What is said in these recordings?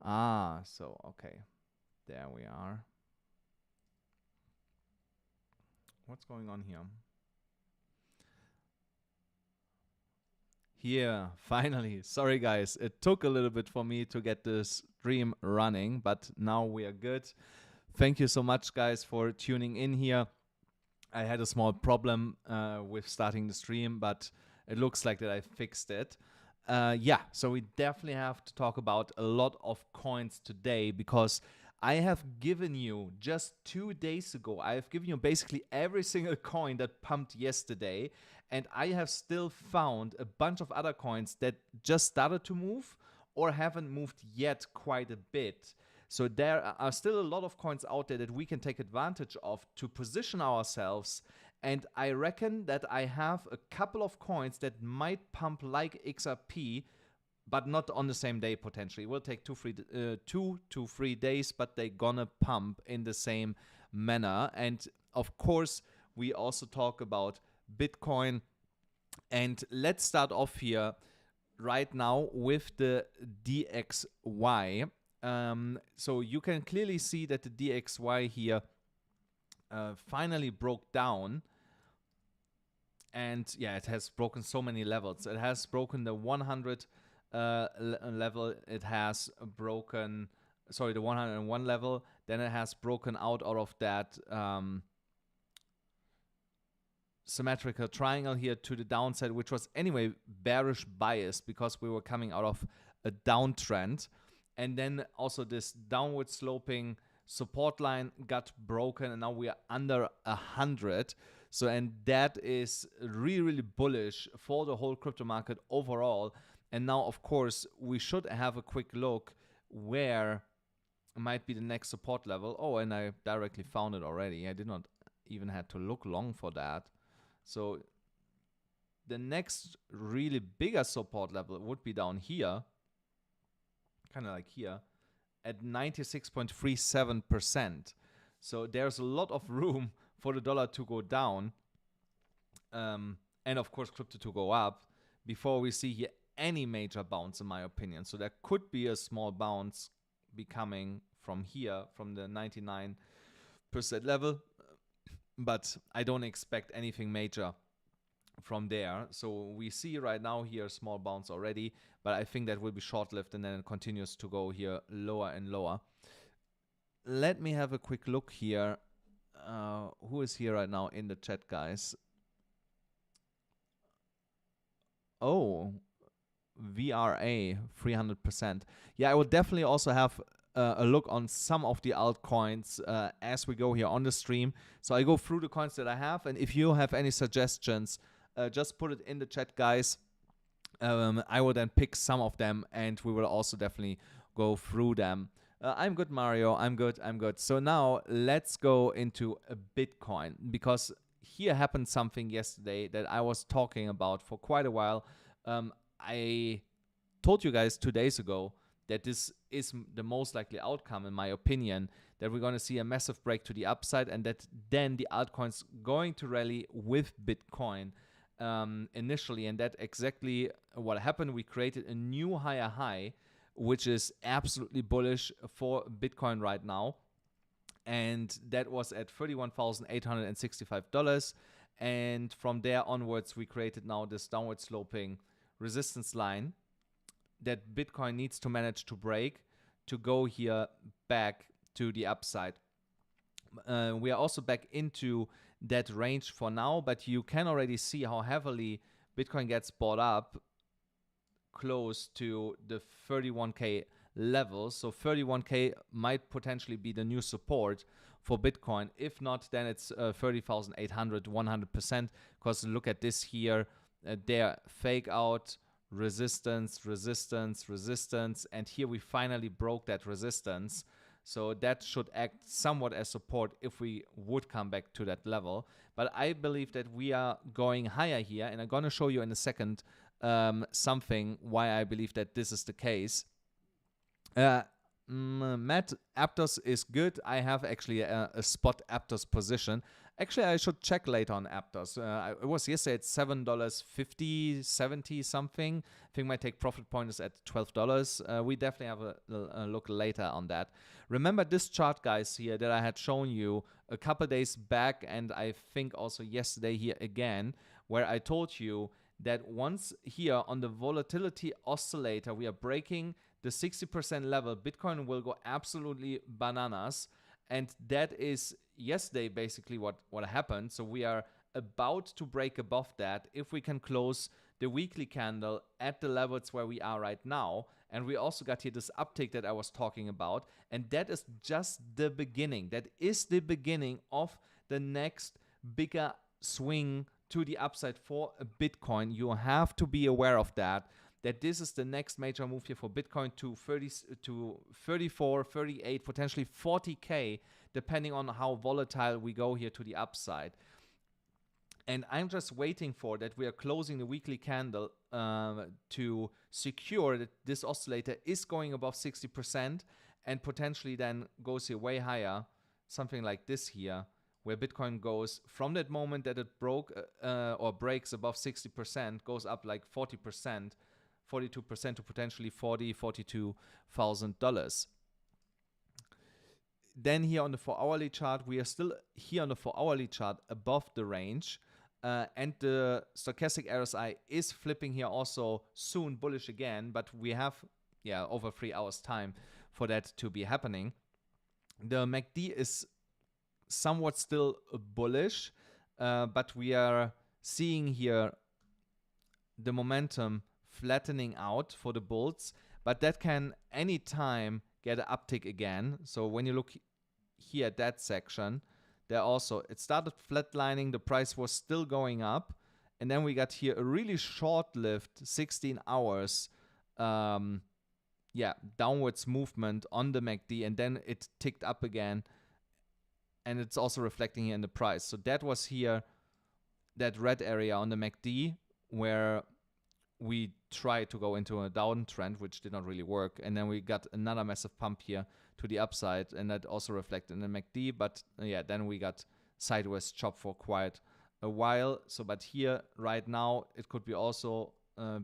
So, okay. There we are. What's going on here? Here, finally. Sorry, guys. It took a little bit for me to get this stream running, but now we are good. Thank you so much, guys, for tuning in here. I had a small problem with starting the stream, but it looks like that I fixed it. Yeah, so we definitely have to talk about a lot of coins today, because I have given you just 2 days ago, I have given you basically every single coin that pumped yesterday, and I have still found a bunch of other coins that just started to move or haven't moved yet quite a bit. So there are still a lot of coins out there that we can take advantage of to position ourselves. And I reckon that I have a couple of coins that might pump like XRP, but not on the same day potentially. It will take 2 to 3 days, but they're gonna pump in the same manner. And of course, we also talk about Bitcoin. And let's start off here right now with the DXY. So you can clearly see that the DXY here finally broke down. And yeah, it has broken so many levels. It has broken the 100 level. It has broken, sorry, the 101 level. Then it has broken out of that symmetrical triangle here to the downside, which was anyway bearish bias because we were coming out of a downtrend. And then also this downward sloping support line got broken, and now we are under 100. So, and that is really, really bullish for the whole crypto market overall. And now, of course, we should have a quick look where might be the next support level. Oh, and I directly found it already. I did not even have to look long for that. So the next really bigger support level would be down here, kind of like here, at 96.37%. So there's a lot of room for the dollar to go down, and of course crypto to go up before we see here any major bounce, in my opinion. So there could be a small bounce becoming from here, from the 99% level, but I don't expect anything major from there. So we see right now here a small bounce already, but I think that will be short-lived, and then it continues to go here lower and lower. Let me have a quick look here. Who is here right now in the chat, guys? Oh, VRA 300%. Yeah, I will definitely also have a look on some of the altcoins as we go here on the stream. So I go through the coins that I have, and if you have any suggestions, just put it in the chat, guys. I will then pick some of them, and we will also definitely go through them. I'm good, Mario. I'm good. So now let's go into a Bitcoin, because here happened something yesterday that I was talking about for quite a while. I told you guys 2 days ago that this is the most likely outcome, in my opinion, that we're going to see a massive break to the upside, and that then the altcoins going to rally with Bitcoin initially. And that exactly what happened. We created a new higher high, which is absolutely bullish for Bitcoin right now. And that was at $31,865. And from there onwards, we created now this downward sloping resistance line that Bitcoin needs to manage to break to go here back to the upside. We are also back into that range for now, but you can already see how heavily Bitcoin gets bought up close to the 31K level. So 31K might potentially be the new support for Bitcoin. If not, then it's 30,800, 100%. Because look at this here, there, fake out, resistance, and here we finally broke that resistance. So that should act somewhat as support if we would come back to that level. But I believe that we are going higher here, and I'm going to show you in a second something why I believe that this is the case. Matt, Aptos is good. I have actually a spot Aptos position. Actually, I should check later on Aptos. It was yesterday at $7.50, 70 something. I think my take profit point is at $12. We definitely have a look later on that. Remember this chart, guys, here that I had shown you a couple days back, and I think also yesterday here again, where I told you that once here on the volatility oscillator, we are breaking the 60% level, Bitcoin will go absolutely bananas. And that is yesterday basically what happened. So we are about to break above that if we can close the weekly candle at the levels where we are right now. And we also got here this uptick that I was talking about. And that is just the beginning. That is the beginning of the next bigger swing to the upside for Bitcoin. You have to be aware of that this is the next major move here for Bitcoin to 34, 38, potentially 40K, depending on how volatile we go here to the upside. And I'm just waiting for that we are closing the weekly candle to secure that this oscillator is going above 60% and potentially then goes here way higher, something like this here, where Bitcoin goes from that moment that it broke or breaks above 60%, goes up like 40%, 42% to potentially $42,000. Then here on the 4-hourly chart, we are still here on the 4-hourly chart above the range. And the stochastic RSI is flipping here also soon bullish again, but we have over 3 hours time for that to be happening. The MACD is somewhat still bullish, but we are seeing here the momentum flattening out for the bulls, but that can anytime get an uptick again. So when you look here at that section, there also it started flatlining, the price was still going up, and then we got here a really short-lived 16 hours downwards movement on the MACD, and then it ticked up again, and it's also reflecting here in the price. So that was here that red area on the MACD where we tried to go into a downtrend, which did not really work. And then we got another massive pump here to the upside, and that also reflected in the MACD. But then we got sideways chop for quite a while. So, but here right now, it could be also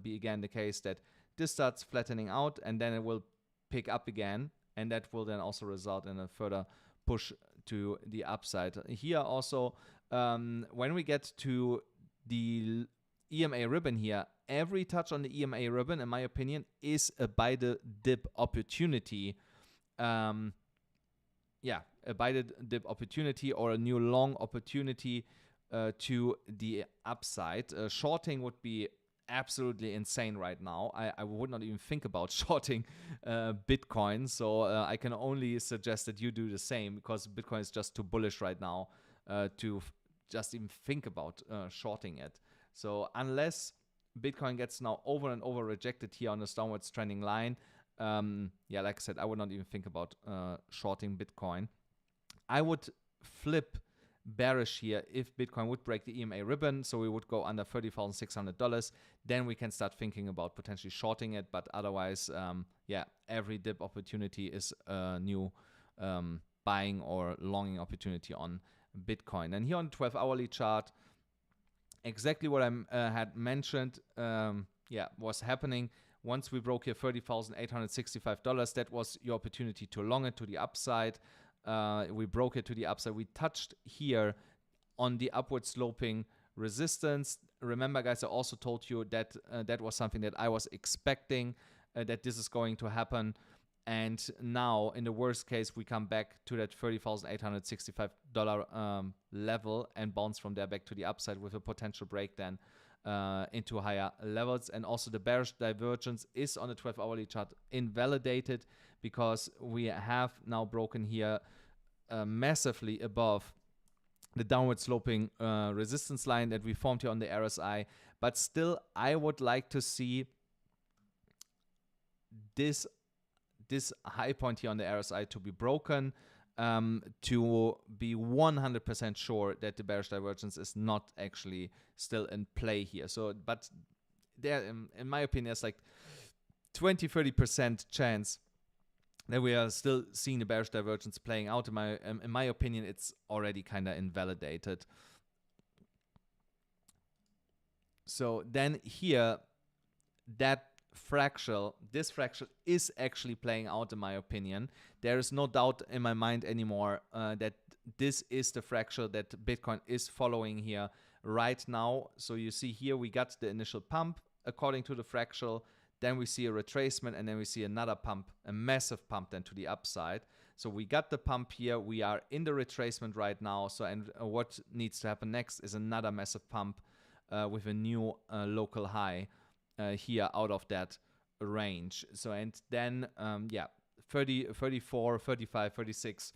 be again the case that this starts flattening out, and then it will pick up again. And that will then also result in a further push to the upside. Here also, when we get to the EMA ribbon here, every touch on the EMA ribbon, in my opinion, is a buy the dip opportunity. A buy the dip opportunity or a new long opportunity to the upside. Shorting would be absolutely insane right now. I would not even think about shorting Bitcoin. So I can only suggest that you do the same, because Bitcoin is just too bullish right now to just even think about shorting it. So unless Bitcoin gets now over and over rejected here on this downwards trending line, like I said, I would not even think about shorting Bitcoin. I would flip bearish here if Bitcoin would break the EMA ribbon, so we would go under $30,600. Then we can start thinking about potentially shorting it, but otherwise, every dip opportunity is a new buying or longing opportunity on Bitcoin. And here on the 12-hourly chart, exactly what I had mentioned was happening. Once we broke here $30,865, that was your opportunity to long it to the upside. We broke it to the upside. We touched here on the upward sloping resistance. Remember, guys, I also told you that that was something that I was expecting, that this is going to happen. And now, in the worst case, we come back to that $30,865 level and bounce from there back to the upside with a potential break then into higher levels. And also the bearish divergence is on the 12-hourly chart invalidated, because we have now broken here massively above the downward sloping resistance line that we formed here on the RSI. But still, I would like to see this high point here on the RSI to be broken, to be 100% sure that the bearish divergence is not actually still in play here. So, but there, in my opinion, there's like 20-30% chance Then we are still seeing the bearish divergence playing out. In my opinion, it's already kind of invalidated. So then here, this fractal is actually playing out, in my opinion. There is no doubt in my mind anymore that this is the fractal that Bitcoin is following here right now. So you see here, we got the initial pump according to the fractal. Then we see a retracement, and then we see another pump, a massive pump then to the upside. So we got the pump here. We are in the retracement right now. So, and what needs to happen next is another massive pump with a new local high here out of that range. So, and then, yeah, $34,000, $35,000,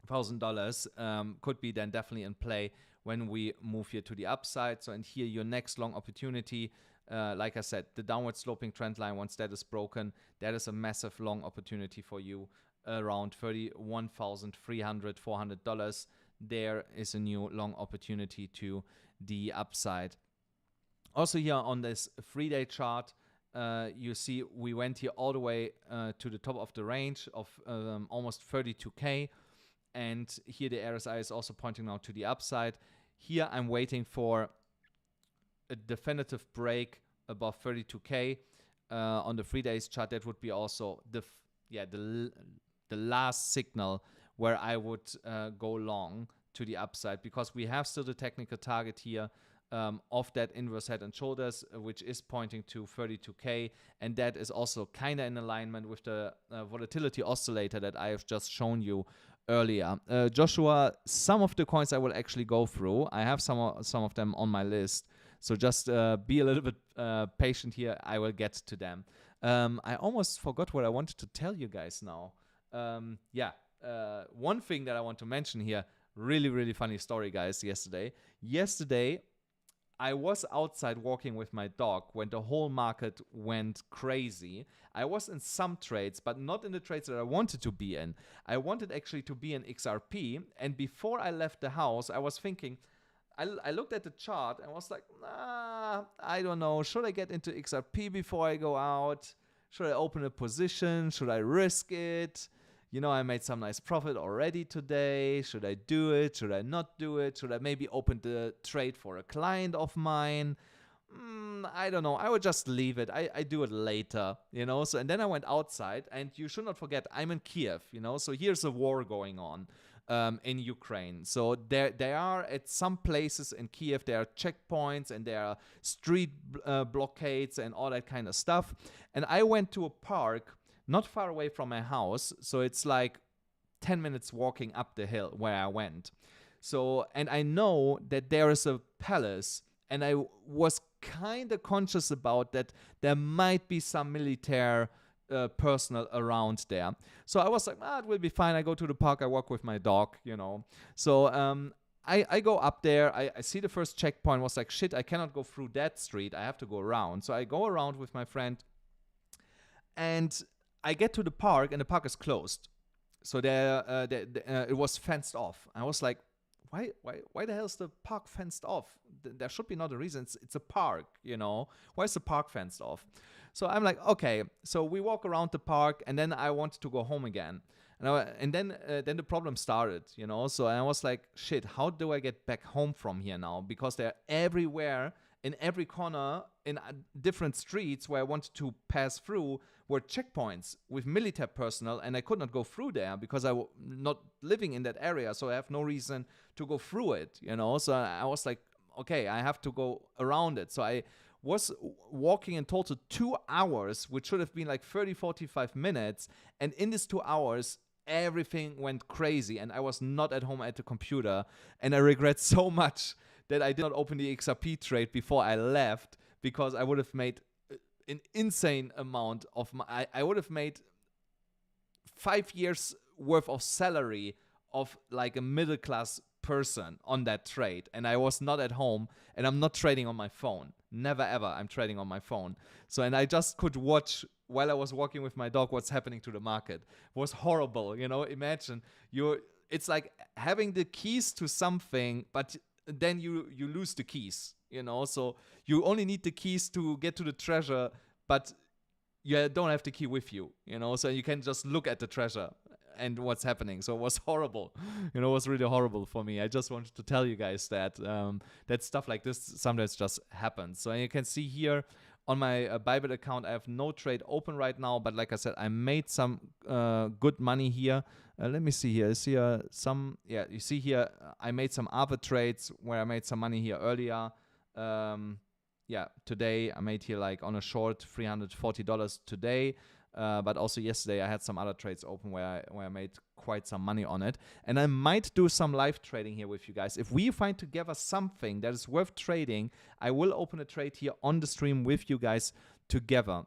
$36,000 could be then definitely in play when we move here to the upside. So, and here your next long opportunity, like I said, the downward sloping trend line, once that is broken, that is a massive long opportunity for you around $31,300, $400. There is a new long opportunity to the upside. Also here on this 3-day chart, you see we went here all the way to the top of the range of almost 32K. And here the RSI is also pointing now to the upside. Here I'm waiting for a definitive break above 32K on the 3 days chart. That would be also the last signal where I would go long to the upside, because we have still the technical target here of that inverse head and shoulders, which is pointing to 32K, and that is also kind of in alignment with the volatility oscillator that I have just shown you earlier. Joshua, some of the coins I will actually go through. I have some of them on my list, so just be a little bit patient here. I will get to them. I almost forgot what I wanted to tell you guys now. One thing that I want to mention here, really funny story, guys. Yesterday I was outside walking with my dog when the whole market went crazy. I was in some trades, but not in the trades that I wanted to be in. I wanted actually to be in XRP, and before I left the house, I was thinking, I looked at the chart and was like, nah, I don't know. Should I get into XRP before I go out? Should I open a position? Should I risk it? You know, I made some nice profit already today. Should I do it? Should I not do it? Should I maybe open the trade for a client of mine? I don't know. I would just leave it. I do it later, you know. So, and then I went outside, and you should not forget, I'm in Kiev, you know. So here's a war going on in Ukraine. So there are at some places in Kiev, there are checkpoints and there are street blockades and all that kind of stuff. And I went to a park not far away from my house. So it's like 10 minutes walking up the hill where I went. So, and I know that there is a palace, and I was kind of conscious about that there might be some military personnel around there. So I was like, it will be fine. I go to the park, I walk with my dog, you know. So I go up there, I see the first checkpoint, was like, shit, I cannot go through that street. I have to go around. So I go around with my friend, and I get to the park, and the park is closed. So it was fenced off. I was like, why the hell is the park fenced off? There should be not a reason. It's a park, you know. Why is the park fenced off? So I'm like, okay. So we walk around the park, and then I wanted to go home again. And then the problem started, you know. So I was like, shit, how do I get back home from here now? Because they're everywhere, in every corner, in different streets where I wanted to pass through were checkpoints with military personnel, and I could not go through there because I was not living in that area, so I have no reason to go through it, you know. So I was like, okay, I have to go around it. So I was walking in total 2 hours, which should have been like 30, 45 minutes, and in these 2 hours, everything went crazy, and I was not at home at the computer, and I regret so much that I did not open the XRP trade before I left, because I would have made an insane amount of I would have made 5 years worth of salary of like a middle class person on that trade, and I was not at home, and I'm not trading on my phone. Never ever I'm trading on my phone. So, and I just could watch while I was walking with my dog what's happening to the market. It was horrible, you know. Imagine it's like having the keys to something, but then you lose the keys, you know. So you only need the keys to get to the treasure, but you don't have the key with you, so you can just look at the treasure and what's happening. So it was horrible. It was really horrible for me. I just wanted to tell you guys that that stuff like this sometimes just happens. So you can see here on my BYBIT account, I have no trade open right now, but like I said, I made some good money here. Let me see here. You see you see here, I made some other trades where I made some money here earlier. Today I made here like on a short $340 today. But also yesterday I had some other trades open where I made quite some money on it. And I might do some live trading here with you guys. If we find together something that is worth trading, I will open a trade here on the stream with you guys together.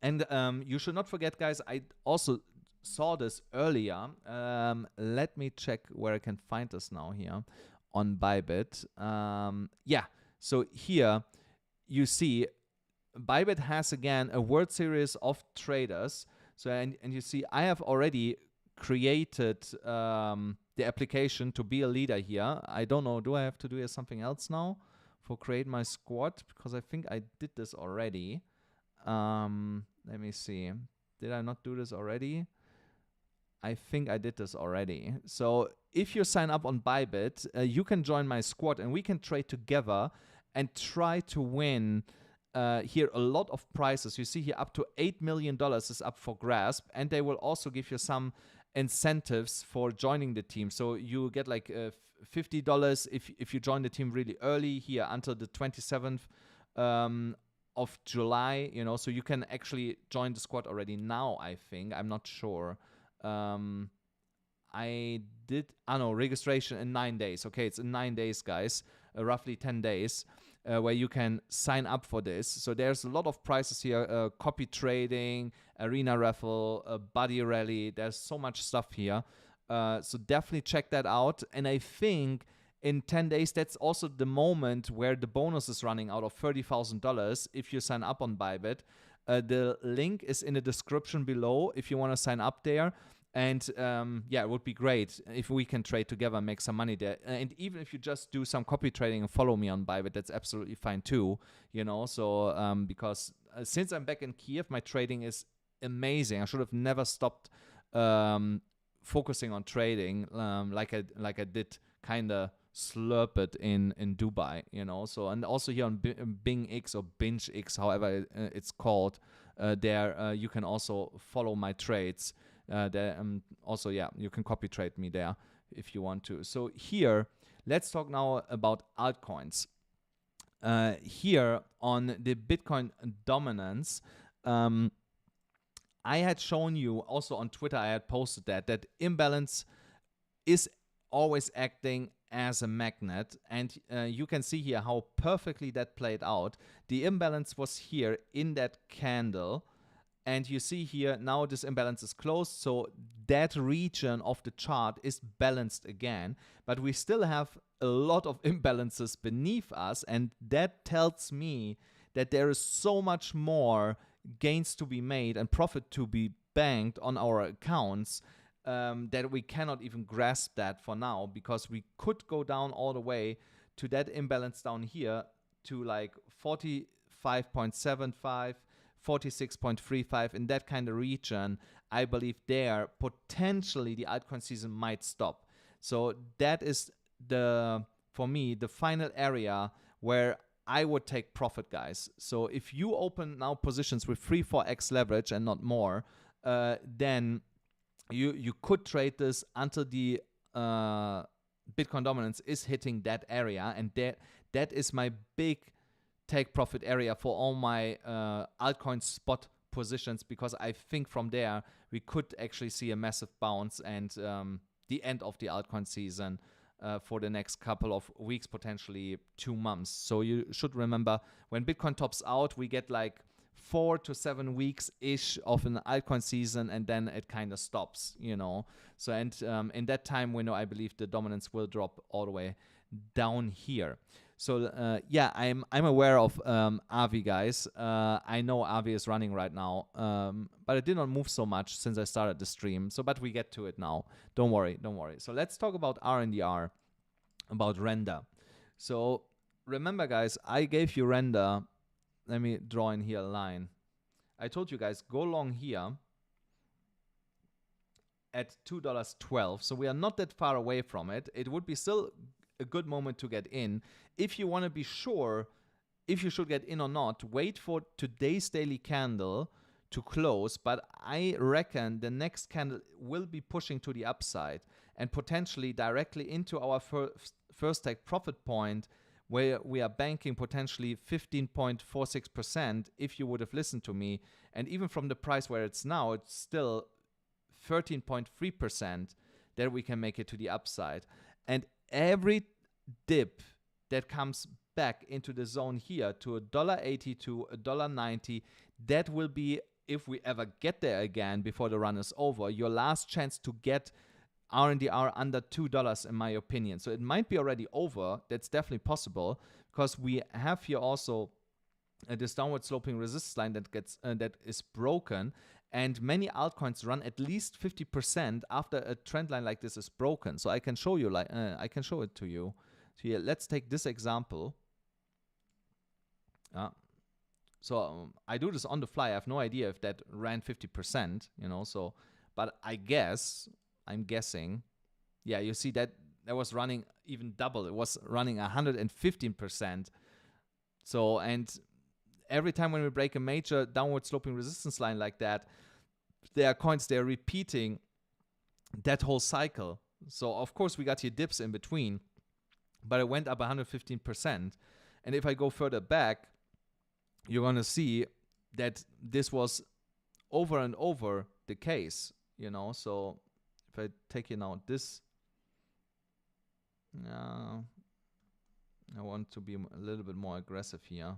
And you should not forget, guys, I also saw this earlier. Let me check where I can find this now here on BYBIT. So here you see BYBIT has again a World Series of traders. So and you see I have already created the application to be a leader here. I don't know, do I have to do something else now for create my squad? Because I think I did this already. Let me see. Did I not do this already? I think I did this already. So if you sign up on BYBIT, you can join my squad and we can trade together and try to win here a lot of prizes. You see here up to $8 million is up for grasp, and they will also give you some incentives for joining the team. So you get like $50 if you join the team really early here until the 27th of July, so you can actually join the squad already now, I think. I'm not sure. I did, registration in 9 days. Okay, it's in 9 days, guys, roughly 10 days. Where you can sign up for this. So there's a lot of prizes here, copy trading, arena raffle, buddy rally. There's so much stuff here. So definitely check that out. And I think in 10 days, that's also the moment where the bonus is running out of $30,000 if you sign up on BYBIT. The link is in the description below if you want to sign up there. And it would be great if we can trade together and make some money there. And even if you just do some copy trading and follow me on BYBIT, that's absolutely fine too. So because since I'm back in Kiev, my trading is amazing. I should have never stopped focusing on trading like I did kind of slurp it in Dubai. So and also here on BingX or BingX, however it's called, there you can also follow my trades. Also, you can copy trade me there if you want to. So here, let's talk now about altcoins. Here on the Bitcoin dominance, I had shown you also on Twitter, I had posted that imbalance is always acting as a magnet, and you can see here how perfectly that played out. The imbalance was here in that candle. And you see here, now this imbalance is closed, so that region of the chart is balanced again. But we still have a lot of imbalances beneath us, and that tells me that there is so much more gains to be made and profit to be banked on our accounts that we cannot even grasp that for now, because we could go down all the way to that imbalance down here to like 45.75, 46.35, in that kind of region. I believe there potentially the altcoin season might stop. So that is for me the final area where I would take profit, guys. So if you open now positions with 3-4x leverage and not more, then you could trade this until the Bitcoin dominance is hitting that area, and that is my big take profit area for all my altcoin spot positions, because I think from there we could actually see a massive bounce and the end of the altcoin season for the next couple of weeks, potentially 2 months. So you should remember, when Bitcoin tops out, we get like 4 to 7 weeks ish of an altcoin season, and then it kind of stops, So and in that time window, I believe the dominance will drop all the way down here. So I'm aware of AAVE, guys. I know AAVE is running right now, but it did not move so much since I started the stream. So, but we get to it now. Don't worry. So let's talk about RNDR, about render. So remember, guys, I gave you render. Let me draw in here a line. I told you guys, go long here at $2.12. So we are not that far away from it. It would be still a good moment to get in. If you want to be sure if you should get in or not, wait for today's daily candle to close, but I reckon the next candle will be pushing to the upside and potentially directly into our first take profit point, where we are banking potentially 15.46% if you would have listened to me. And even from the price where it's now, it's still 13.3% that we can make it to the upside. And every dip that comes back into the zone here to $1.80 to $1.90, that will be, if we ever get there again before the run is over, your last chance to get RNDR under $2 in my opinion. So it might be already over. That's definitely possible, because we have here also this downward sloping resistance line that is broken, and many altcoins run at least 50% after a trend line like this is broken. So I can show you, I can show it to you. So here, let's take this example. So I do this on the fly. I have no idea if that ran 50%, you know. So, but I'm guessing, yeah. You see that was running even double. It was running 115%. So, and every time when we break a major downward sloping resistance line like that, there are coins they're repeating that whole cycle. So of course we got here dips in between, but it went up 115%. And if I go further back, you're going to see that this was over and over the case, you know. So if I take you now this, I want to be a little bit more aggressive here.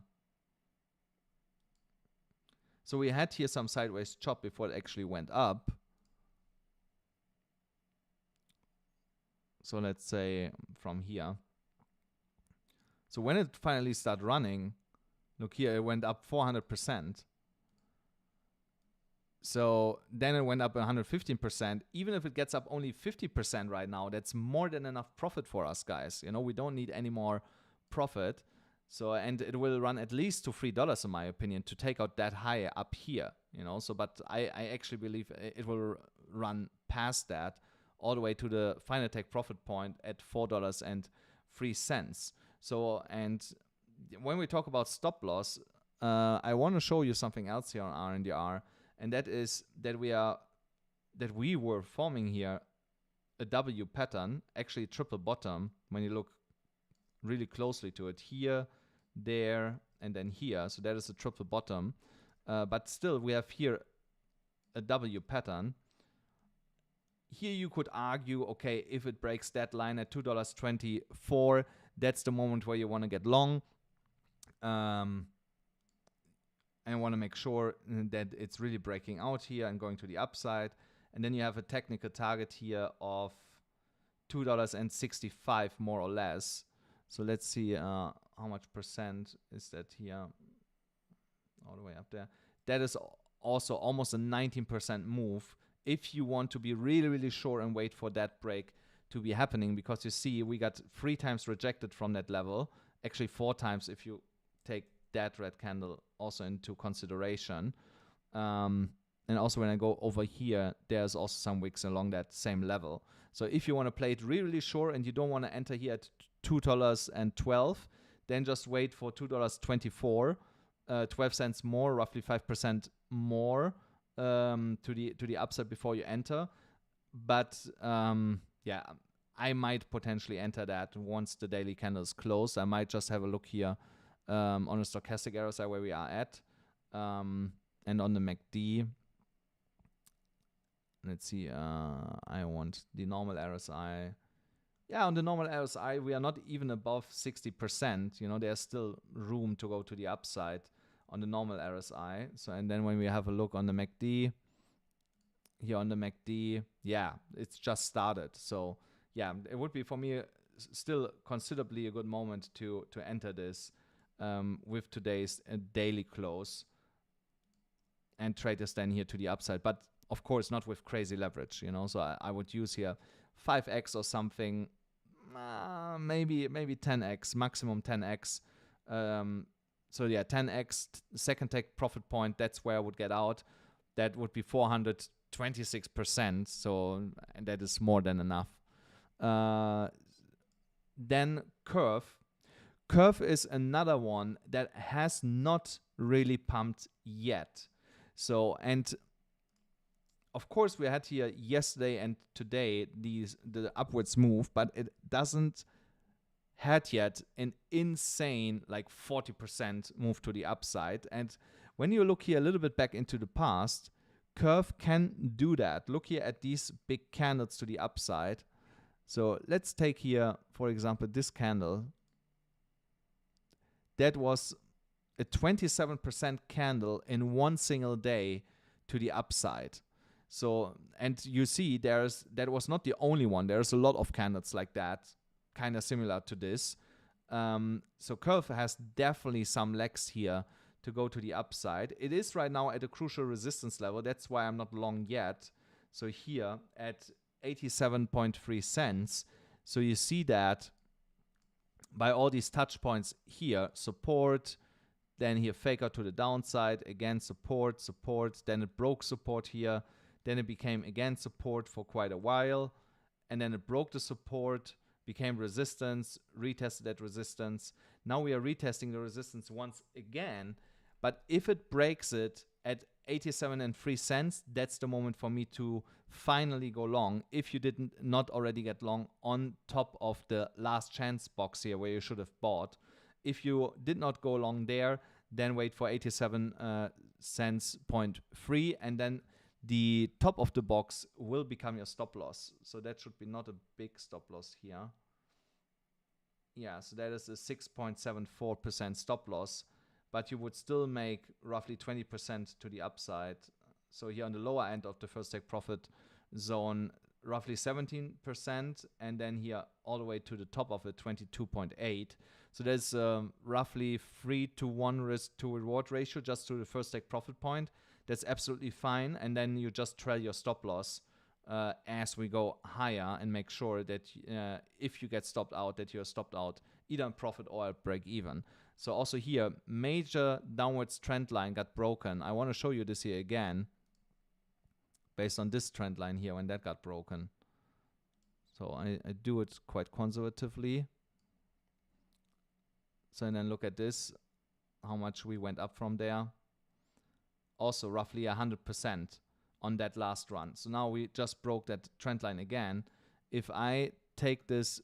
So we had here some sideways chop before it actually went up. So let's say from here. So when it finally started running, look here, it went up 400%. So then it went up 115%. Even if it gets up only 50% right now, that's more than enough profit for us, guys. You know, we don't need any more profit. So, and it will run at least to $3 in my opinion to take out that high up here, you know. So, but I actually believe it will run past that all the way to the final take profit point at $4.03. So, and when we talk about stop loss, I want to show you something else here on RNDR, and that is that we were forming here a W pattern, actually triple bottom, when you look really closely to it, here, there, and then here. So that is a triple bottom, but still we have here a W pattern. Here you could argue, okay, if it breaks that line at $2.24, that's the moment where you want to get long. And want to make sure that it's really breaking out here and going to the upside. And then you have a technical target here of $2.65 more or less. So let's see how much percent is that here, all the way up there. That is also almost a 19% move if you want to be really, really sure and wait for that break to be happening, because you see we got 3 times rejected from that level, actually 4 times if you take that red candle also into consideration. And also when I go over here, there's also some wicks along that same level. So if you want to play it really, really sure and you don't want to enter here at $2.12, then just wait for $2.24, 12 cents more, roughly 5% more to the upside before you enter. But yeah, I might potentially enter that once the daily candle is closed. I might just have a look here on the stochastic RSI where we are at, and on the MACD. Let's see, I want the normal RSI. Yeah, on the normal RSI, we are not even above 60%. You know, there's still room to go to the upside on the normal RSI. So, and then when we have a look on the MACD, here on the MACD, yeah, it's just started. So, yeah, it would be for me still considerably a good moment to enter this with today's daily close and trade this then here to the upside. But of course, not with crazy leverage, you know. So I would use here 5x or something, maybe 10x, maximum 10x, So yeah, 10x second take profit point, that's where I would get out. That would be 426%. So, and that is more than enough. Then Curve. Curve is another one that has not really pumped yet. So, and of course we had here yesterday and today the upwards move, but it doesn't had yet an insane like 40% move to the upside. And when you look here a little bit back into the past, Curve can do that. Look here at these big candles to the upside. So let's take here, for example, this candle. That was a 27% candle in one single day to the upside. So, and you see that was not the only one. There's a lot of candles like that, kind of similar to this. So Curve has definitely some legs here to go to the upside. It is right now at a crucial resistance level. That's why I'm not long yet. So here at 87.3 cents. So you see that by all these touch points here, support, then here fake out to the downside, again support, support, then it broke support here, then it became again support for quite a while, and then it broke the support, became resistance, retested that resistance. Now we are retesting the resistance once again, but if it breaks it at 87.3 cents, that's the moment for me to finally go long, if you didn't not already get long on top of the last chance box here where you should have bought. If you did not go long there, then wait for 87 cents point 3, and then the top of the box will become your stop loss. So that should be not a big stop loss here. Yeah, so that is a 6.74% stop loss, but you would still make roughly 20% to the upside. So here on the lower end of the first take profit zone, roughly 17%, and then here all the way to the top of it, 22.8. So there's roughly 3-to-1 risk to reward ratio just to the first take profit point. That's absolutely fine, and then you just trail your stop loss as we go higher, and make sure that if you get stopped out, that you're stopped out either in profit or at break even. So also here, major downwards trend line got broken. I want to show you this here again, based on this trend line here when that got broken. So I do it quite conservatively. So and then look at this, how much we went up from there. Also roughly 100% on that last run. So now we just broke that trend line again. If I take this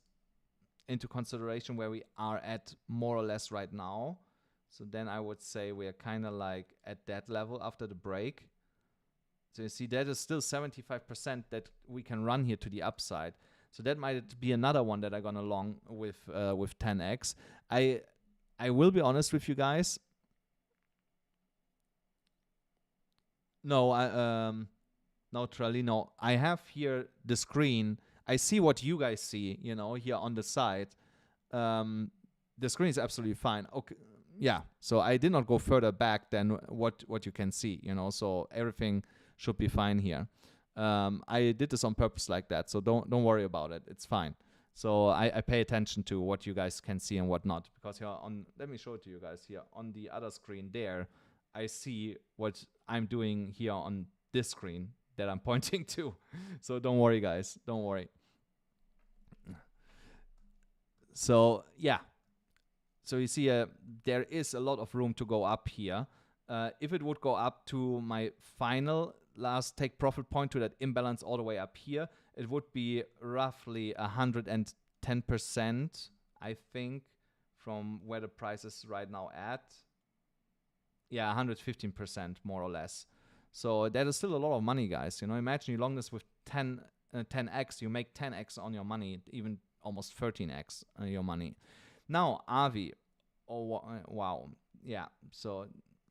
into consideration where we are at more or less right now, so then I would say we are kind of like at that level after the break. So you see that is still 75% that we can run here to the upside. So that might be another one that I'm gonna long with 10x. I will be honest with you guys. No, no, Tralino. I have here the screen. I see what you guys see, you know, here on the side. The screen is absolutely fine. Okay, yeah. So I did not go further back than what you can see, you know. So everything should be fine here. I did this on purpose like that, so don't worry about it. It's fine. So I pay attention to what you guys can see and what not, because here on, let me show it to you guys here on the other screen there. I see what I'm doing here on this screen that I'm pointing to. So don't worry, guys. Don't worry. So yeah. So you see there is a lot of room to go up here. If it would go up to my final last take profit point, to that imbalance all the way up here, it would be roughly 110%, I think, from where the price is right now at. Yeah, 115% more or less. So that is still a lot of money, guys. You know, imagine you long this with 10x, you make 10x on your money, even almost 13x on your money. Now AAVE, oh wow, yeah. So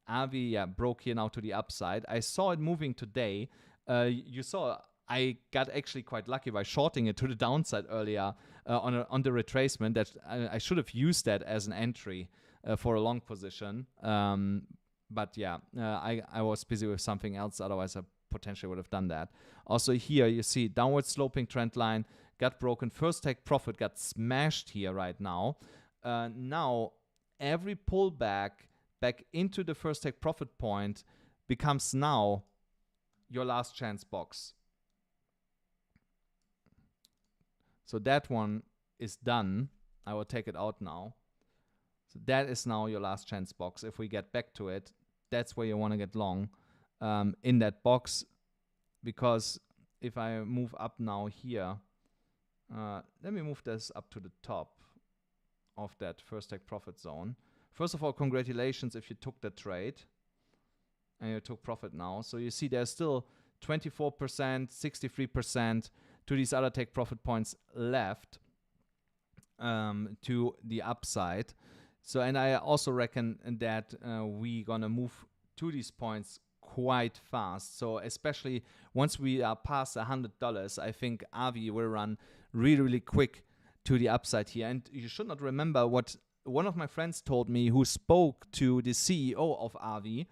AAVE, yeah, broke here now to the upside. I saw it moving today. You saw I got actually quite lucky by shorting it to the downside earlier on the retracement. That I should have used that as an entry for a long position. But yeah, I was busy with something else. Otherwise, I potentially would have done that. Also here, you see downward sloping trend line got broken. First take profit got smashed here right now. Now, every pullback back into the first take profit point becomes now your last chance box. So that one is done. I will take it out now. So that is now your last chance box. If we get back to it, that's where you want to get long in that box, because if I move up now here, let me move this up to the top of that first take profit zone. First of all, congratulations if you took the trade and you took profit now. So you see there's still 24%, 63% to these other take profit points left to the upside. So, and I also reckon that we gonna move to these points quite fast. So especially once we are past $100, I think AAVE will run really, really quick to the upside here. And you should not remember what one of my friends told me, who spoke to the CEO of AAVE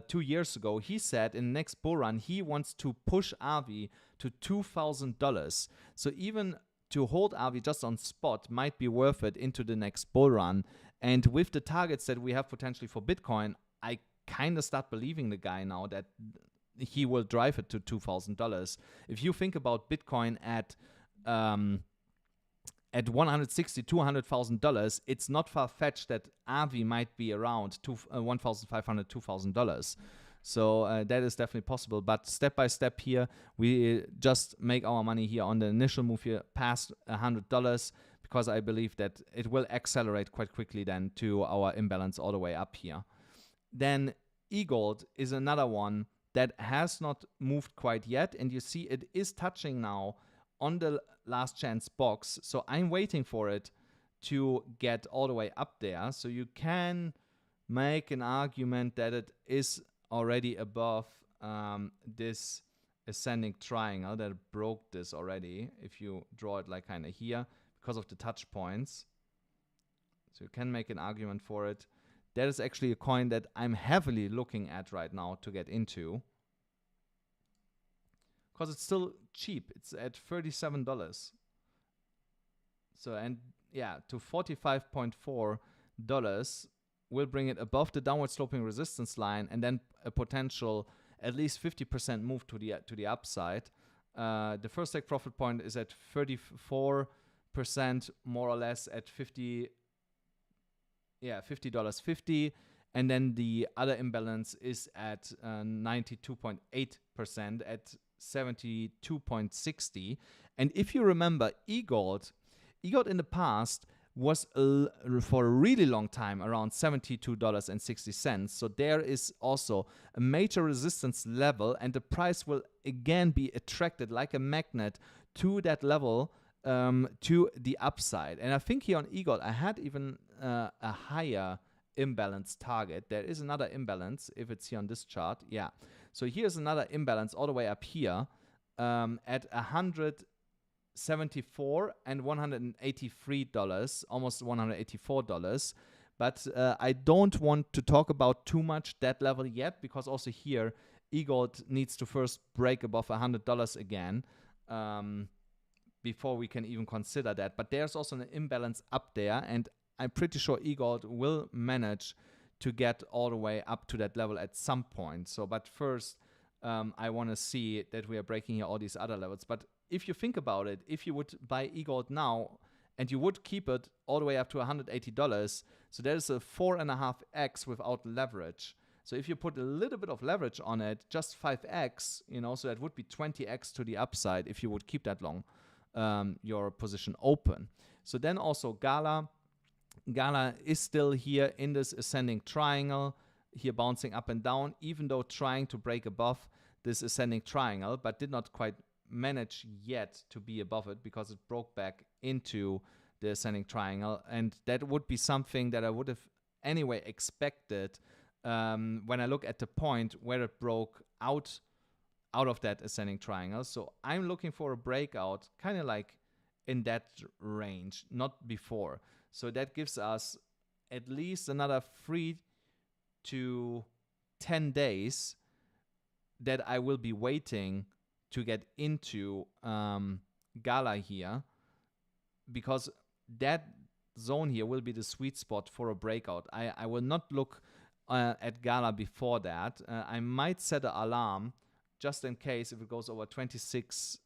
2 years ago. He said in the next bull run, he wants to push AAVE to $2,000. So even to hold AAVE just on spot might be worth it into the next bull run. And with the targets that we have potentially for Bitcoin, I kind of start believing the guy now that he will drive it to $2,000. If you think about Bitcoin at $160,000, $200,000, it's not far-fetched that AAVE might be around $1,500, $2,000. So that is definitely possible. But step by step here, we just make our money here on the initial move here past $100, because I believe that it will accelerate quite quickly then to our imbalance all the way up here. Then EGLD is another one that has not moved quite yet, and you see it is touching now on the last chance box. So I'm waiting for it to get all the way up there. So you can make an argument that it is already above this ascending triangle, that it broke this already, if you draw it like kind of here, because of the touch points. So you can make an argument for it. That is actually a coin that I'm heavily looking at right now to get into, because it's still cheap. It's at $37. So, and yeah, to $45.4 will bring it above the downward sloping resistance line, and then a potential at least 50% move to the upside. The first take profit point is at 34%, more or less at $50.50, and then the other imbalance is at 92.8% at 72.60. And if you remember, EGLD in the past was for a really long time around $72.60. So there is also a major resistance level, and the price will again be attracted like a magnet to that level, to the upside. And I think here on EGLD I had even a higher imbalance target. There is another imbalance if it's here on this chart. Yeah, so here's another imbalance all the way up here at $174 and $183, almost $184. But I don't want to talk about too much that level yet, because also here EGLD needs to first break above $100 again before we can even consider that. But there's also an imbalance up there, and I'm pretty sure EGLD will manage to get all the way up to that level at some point. So, but first, I want to see that we are breaking here all these other levels. But if you think about it, if you would buy EGLD now and you would keep it all the way up to $180, so that is a 4.5x without leverage. So if you put a little bit of leverage on it, just 5x, you know, so that would be 20x to the upside if you would keep that long your position open. So then also GALA is still here in this ascending triangle, here bouncing up and down, even though trying to break above this ascending triangle, but did not quite manage yet to be above it because it broke back into the ascending triangle. And that would be something that I would have anyway expected when I look at the point where it broke out of that ascending triangle. So I'm looking for a breakout kind of like in that range, not before. So that gives us at least another 3 to 10 days that I will be waiting to get into GALA here, because that zone here will be the sweet spot for a breakout. I will not look at GALA before that. I might set an alarm just in case if it goes over 26.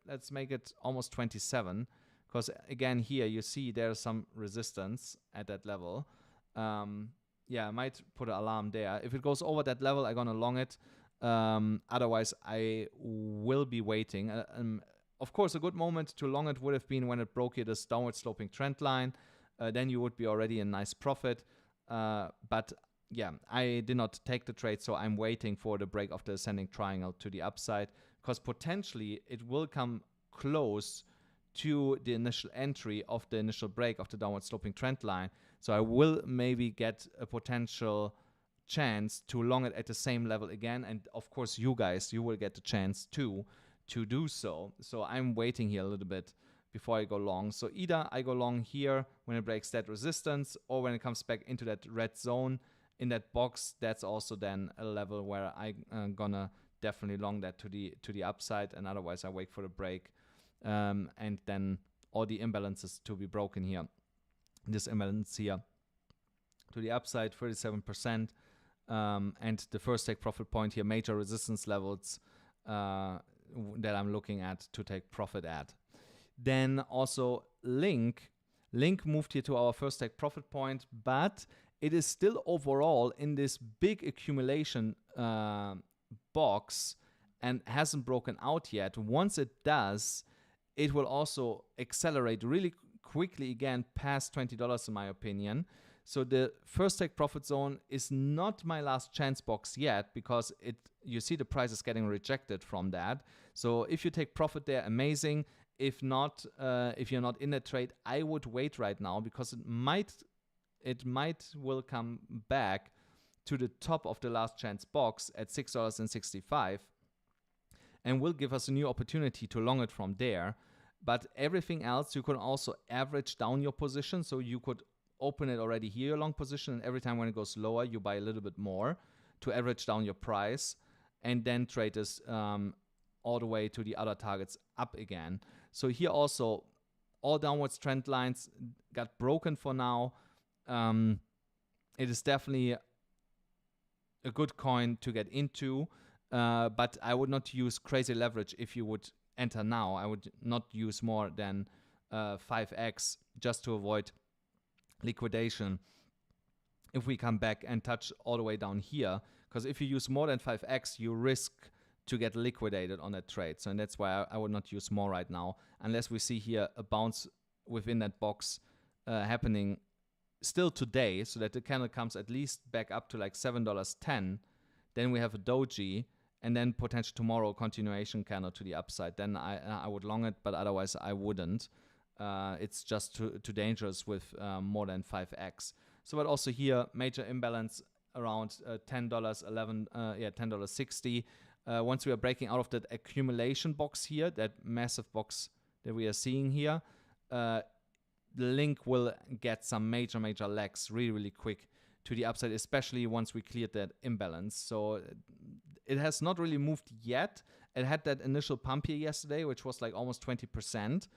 Let's make it almost 27, because again here you see there's some resistance at that level. Yeah, I might put an alarm there. If it goes over that level, I'm gonna long it. Otherwise, I will be waiting. Of course, a good moment to long it would have been when it broke here this downward sloping trend line. Then you would be already in nice profit. But yeah, I did not take the trade, so I'm waiting for the break of the ascending triangle to the upside, because potentially it will come close to the initial entry of the initial break of the downward sloping trend line. So I will maybe get a potential chance to long it at the same level again. And of course, you guys, you will get the chance too to do so. So I'm waiting here a little bit before I go long. So either I go long here when it breaks that resistance, or when it comes back into that red zone in that box, that's also then a level where I'm gonna definitely long that to the upside, and otherwise I wait for the break. And then all the imbalances to be broken here. This imbalance here to the upside, 37%. And the first take profit point here, major resistance levels that I'm looking at to take profit at. Then also Link moved here to our first take profit point, but it is still overall in this big accumulation box and hasn't broken out yet. Once it does, it will also accelerate really quickly again past $20 in my opinion. So the first take profit zone is not my last chance box yet, because you see the price is getting rejected from that. So if you take profit there, amazing. If not, if you're not in the trade, I would wait right now, because it will come back to the top of the last chance box at $6.65 and will give us a new opportunity to long it from there. But everything else, you could also average down your position. So you could open it already here, your long position, and every time when it goes lower, you buy a little bit more to average down your price, and then trade this all the way to the other targets up again. So here also, all downwards trend lines got broken for now. It is definitely a good coin to get into, but I would not use crazy leverage if you would enter now. I would not use more than 5x just to avoid liquidation if we come back and touch all the way down here, because if you use more than 5x, you risk to get liquidated on that trade. So and that's why I would not use more right now, unless we see here a bounce within that box happening still today, so that the candle comes at least back up to like $7.10. Then we have a doji, and then potentially tomorrow continuation candle to the upside. Then I would long it, but otherwise I wouldn't. It's just too dangerous with more than 5x. So but also here, major imbalance around $10, $10.60. Once we are breaking out of that accumulation box here, that massive box that we are seeing here, the Link will get some major legs really quick to the upside, especially once we cleared that imbalance. So it has not really moved yet. It had that initial pump here yesterday, which was like almost 20%,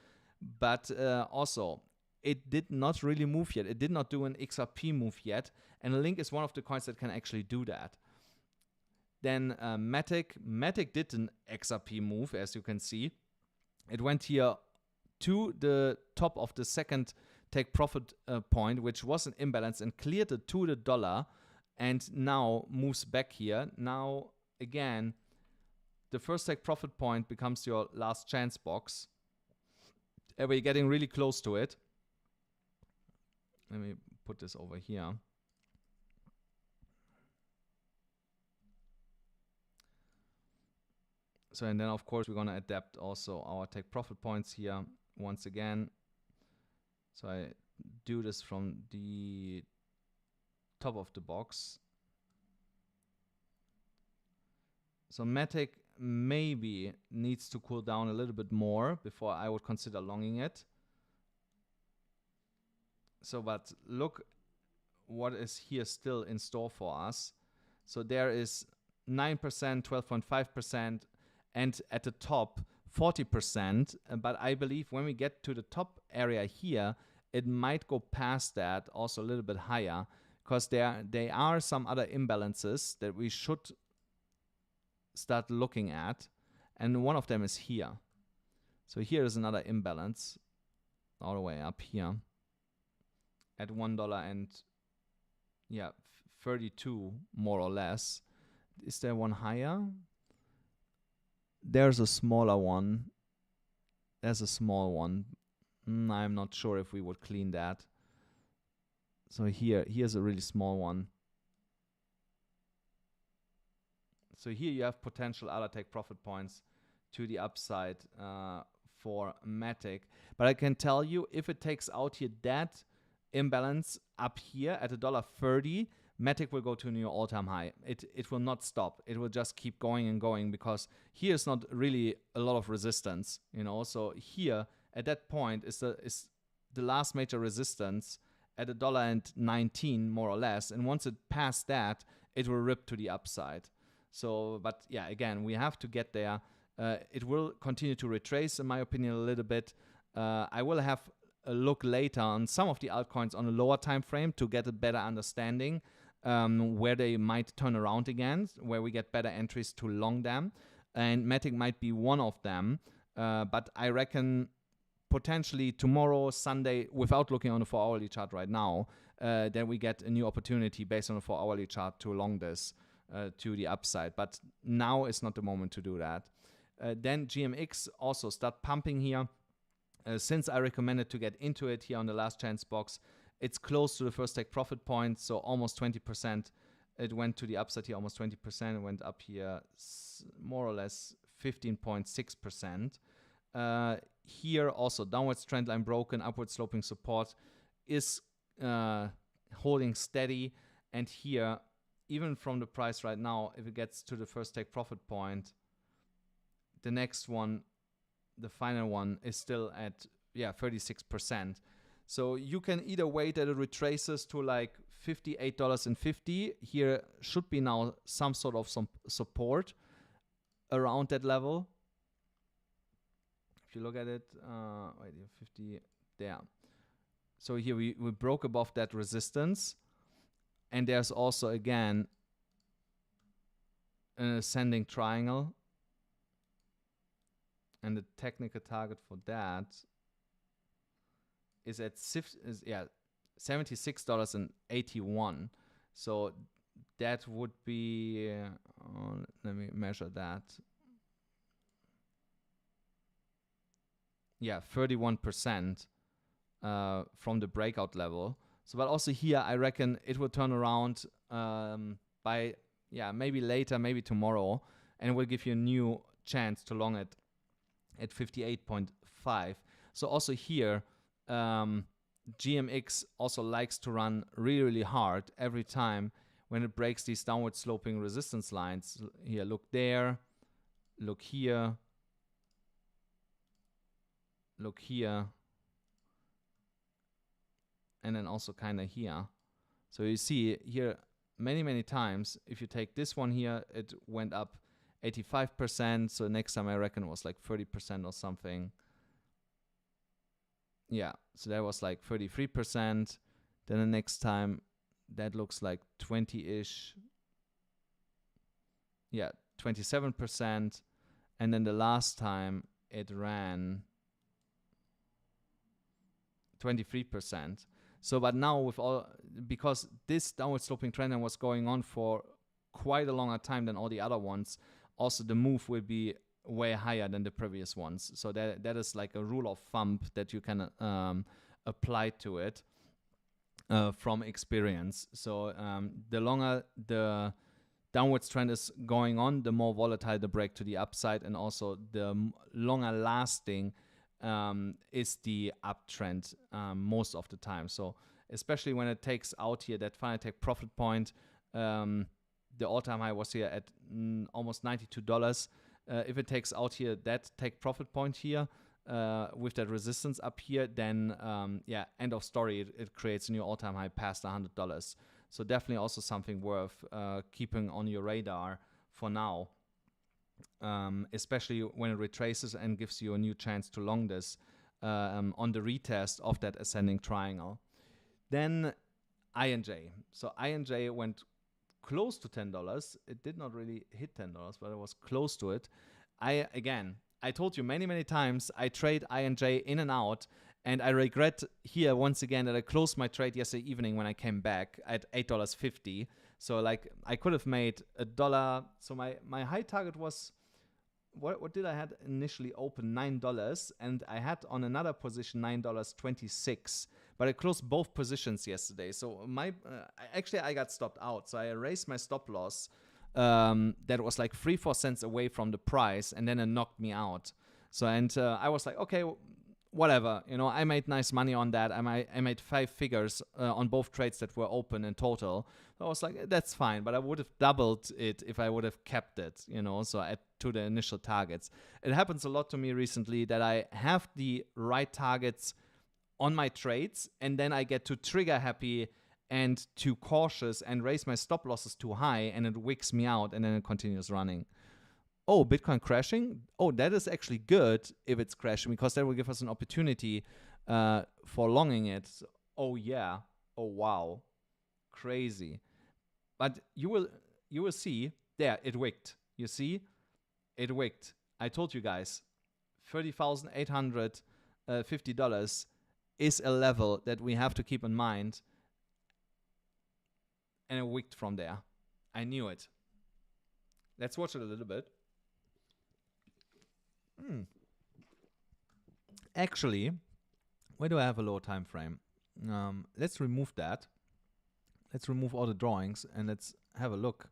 but also it did not really move yet. It did not do an XRP move yet, and Link is one of the coins that can actually do that. Then MATIC did an XRP move, as you can see. It went here to the top of the second take profit point, which was an imbalance, and cleared it to the dollar, and now moves back here. Now again, the first take profit point becomes your last chance box, and we're getting really close to it. Let me put this over here. So, and then of course we're gonna adapt also our take profit points here once again. So I do this from the top of the box. So MATIC maybe needs to cool down a little bit more before I would consider longing it. So, but look what is here still in store for us. So there is 9%, 12.5%, and at the top 40%. But I believe when we get to the top area here, it might go past that also a little bit higher, because there are some other imbalances that we should start looking at, and one of them is here. So here is another imbalance all the way up here at $1 and 32 more or less. Is there one higher? There's a smaller one. There's a small one. I'm not sure if we would clean that. So here's a really small one. So here you have potential other take profit points to the upside for MATIC. But I can tell you, if it takes out here that imbalance up here at $1.30, MATIC will go to a new all-time high. It will not stop. It will just keep going and going, because here is not really a lot of resistance, you know. So here at that point is the last major resistance at $1.19 more or less, and once it passed that, it will rip to the upside. So, but yeah, again, we have to get there. It will continue to retrace, in my opinion, a little bit. I will have a look later on some of the altcoins on a lower time frame to get a better understanding where they might turn around again, where we get better entries to long them, and MATIC might be one of them. But I reckon potentially tomorrow, Sunday, without looking on the 4-hourly chart right now, then we get a new opportunity based on the 4-hourly chart to long this to the upside. But now is not the moment to do that. Then GMX also start pumping here. Since I recommended to get into it here on the last chance box, it's close to the first take profit point, so almost 20%. It went to the upside here, almost 20%. It went up here more or less 15.6%. Here also downwards trend line broken, upward sloping support is holding steady. And here, even from the price right now, if it gets to the first take profit point, the next one, the final one, is still at 36%. So you can either wait that it retraces to like $58.50. Here should be now some sort of some support around that level. If you look at it, 50 there. So here we broke above that resistance, and there's also again an ascending triangle, and the technical target for that is at $76.81. So that would be let me measure that. 31% from the breakout level. So, but also here, I reckon it will turn around by maybe later, maybe tomorrow, and it will give you a new chance to long it at 58.5. So also here, GMX also likes to run really, really hard every time when it breaks these downward sloping resistance lines. Here, look there, look here, look here, and then also kind of here. So you see here many times, if you take this one here, it went up 85%. So next time I reckon it was like 30% or something. Yeah, so that was like 33%. Then the next time that looks like 20-ish. Yeah, 27%. And then the last time it ran 23%. So, but now with all, because this downward sloping trend line was going on for quite a longer time than all the other ones, also the move will be way higher than the previous ones. So that is like a rule of thumb that you can apply to it from experience. So the longer the downwards trend is going on, the more volatile the break to the upside, and also the longer lasting is the uptrend most of the time. So especially when it takes out here that final take profit point, the all-time high was here at almost $92. If it takes out here that take profit point here with that resistance up here, then end of story. It creates a new all-time high past $100. So definitely also something worth keeping on your radar for now. Especially when it retraces and gives you a new chance to long this on the retest of that ascending triangle. Then INJ. So INJ went close to $10. It did not really hit $10, but it was close to it. I told you many times I trade INJ in and out, and I regret here once again that I closed my trade yesterday evening when I came back at $8.50. So like I could have made $1. So my high target was, what did I had initially open? $9, and I had on another position $9.26. But I closed both positions yesterday. So actually I got stopped out. So I erased my stop loss. That was like 3-4 cents away from the price, and then it knocked me out. So I was like, okay, whatever, you know, I made nice money on that. I made 5 figures on both trades that were open in total. So I was like, that's fine, but I would have doubled it if I would have kept it, you know, so to the initial targets. It happens a lot to me recently that I have the right targets on my trades, and then I get too trigger happy and too cautious and raise my stop losses too high, and it wicks me out, and then it continues running. Oh, Bitcoin crashing? Oh, that is actually good if it's crashing, because that will give us an opportunity for longing it. So, oh yeah. Oh wow. Crazy. But you will see there, it wicked. You see? It wicked. I told you guys, $30,850 is a level that we have to keep in mind. And it wicked from there. I knew it. Let's watch it a little bit. Actually, where do I have a low time frame? Let's remove that. Let's remove all the drawings and let's have a look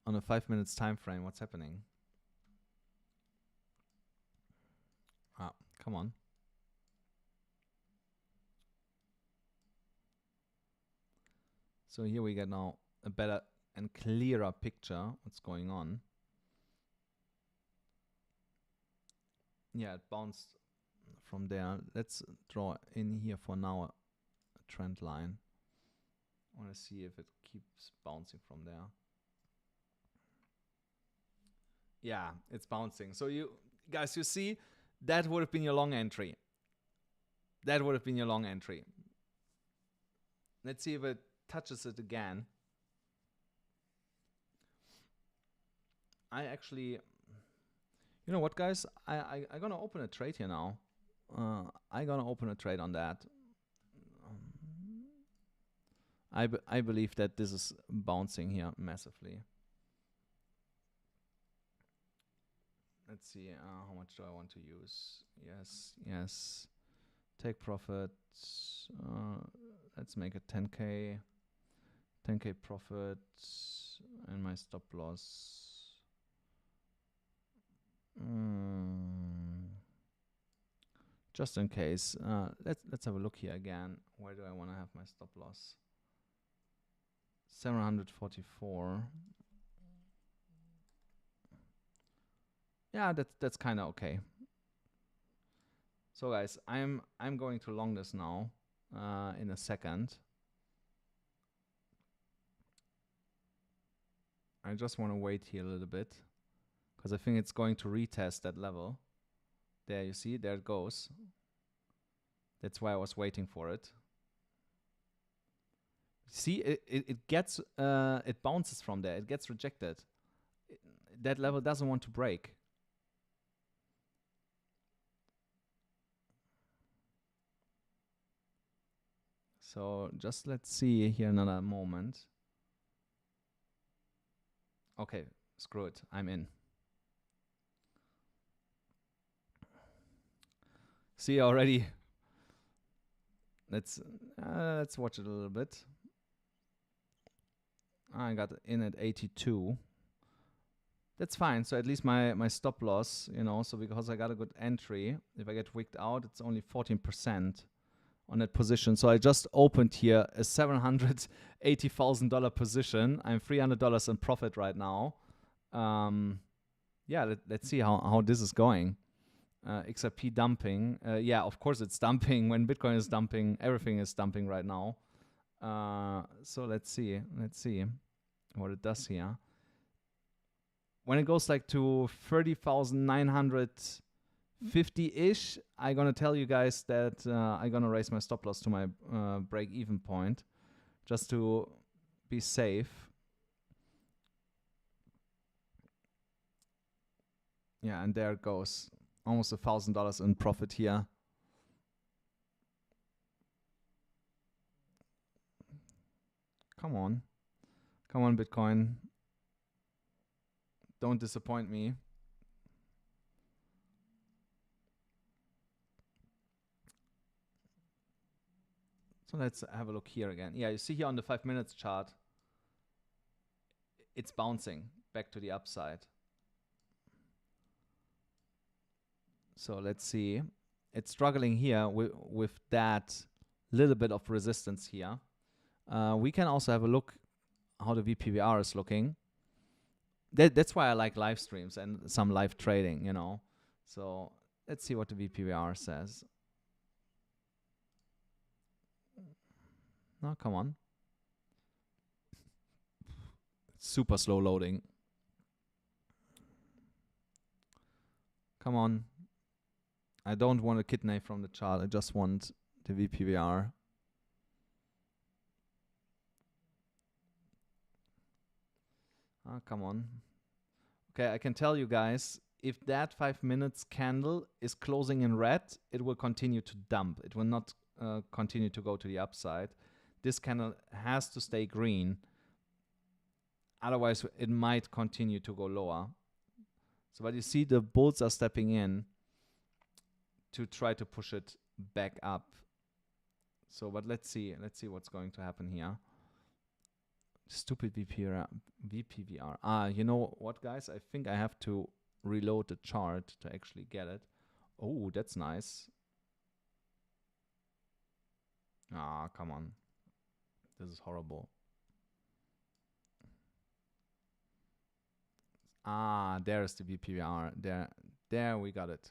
on a 5 minutes time frame. What's happening? Ah, come on. So here we get now a better and clearer picture what's going on. Yeah, it bounced from there. Let's draw in here for now a trend line. I want to see if it keeps bouncing from there. Yeah, it's bouncing. So you guys, you see, that would have been your long entry. That would have been your long entry. Let's see if it touches it again. I actually, you know what, guys? I'm gonna open a trade here now. I'm gonna open a trade on that. I believe that this is bouncing here massively. Let's see, how much do I want to use? Yes. Take profits. Let's make it 10K. 10K profit and my stop loss. Just in case. Let's have a look here again. Where do I want to have my stop loss? 744. Yeah, that's kind of okay. So guys, I'm going to long this now in a second. I just want to wait here a little bit because I think it's going to retest that level. There, you see, there it goes. That's why I was waiting for it. See, it gets, it bounces from there. It gets rejected. That level doesn't want to break. So just let's see here another moment. Okay, screw it. I'm in. See already. Let's watch it a little bit. I got in at 82. That's fine. So at least my stop loss, you know, so because I got a good entry, if I get wicked out, it's only 14% on that position. So I just opened here a $780,000 position. I'm $300 in profit right now. Yeah, let's see how this is going. XRP dumping. Yeah, of course it's dumping. When Bitcoin is dumping, everything is dumping right now. So let's see what it does here. When it goes like to 30,950-ish, I'm gonna tell you guys that I'm gonna raise my stop loss to my break-even point. just to be safe. Yeah, and there it goes. Almost $1,000 in profit here. Come on. Come on, Bitcoin. Don't disappoint me. So let's have a look here again. Yeah, you see here on the 5 minutes chart, it's bouncing back to the upside. So let's see. It's struggling here with that little bit of resistance here. We can also have a look how the VPVR is looking. That's why I like live streams and some live trading, you know. So let's see what the VPVR says. No, come on. Super slow loading. Come on. I don't want a kidney from the chart. I just want the VPVR. Come on. Okay, I can tell you guys, if that 5 minutes candle is closing in red, it will continue to dump. It will not continue to go to the upside. This candle has to stay green. Otherwise, it might continue to go lower. So, but you see the bulls are stepping in to try to push it back up. So, but let's see what's going to happen here. Stupid VPVR. You know what, guys? I think I have to reload the chart to actually get it. Oh, that's nice. Come on. This is horrible. There's the VPVR. There we got it.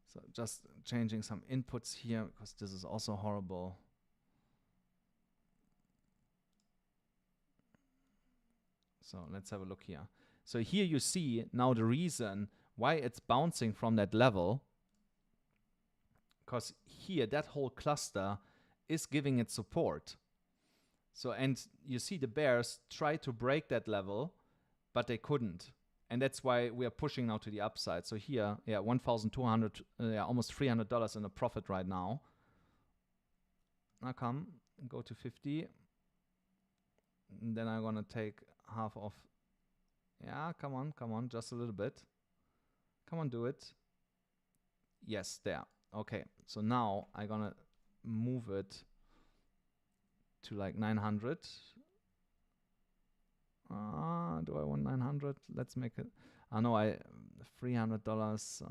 So just changing some inputs here because this is also horrible. So let's have a look here. So here you see now the reason why it's bouncing from that level. Because here that whole cluster is giving it support. So, and you see the bears try to break that level, but they couldn't. And that's why we are pushing now to the upside. So here, yeah, 1,200, almost $300 in a profit right now. Now come, go to 50. And then I'm going to take half off. Yeah, come on, just a little bit. Come on, do it. Yes, there. Okay, so now I'm going to move it to like 900. Do I want 900? Let's make it. No, $300.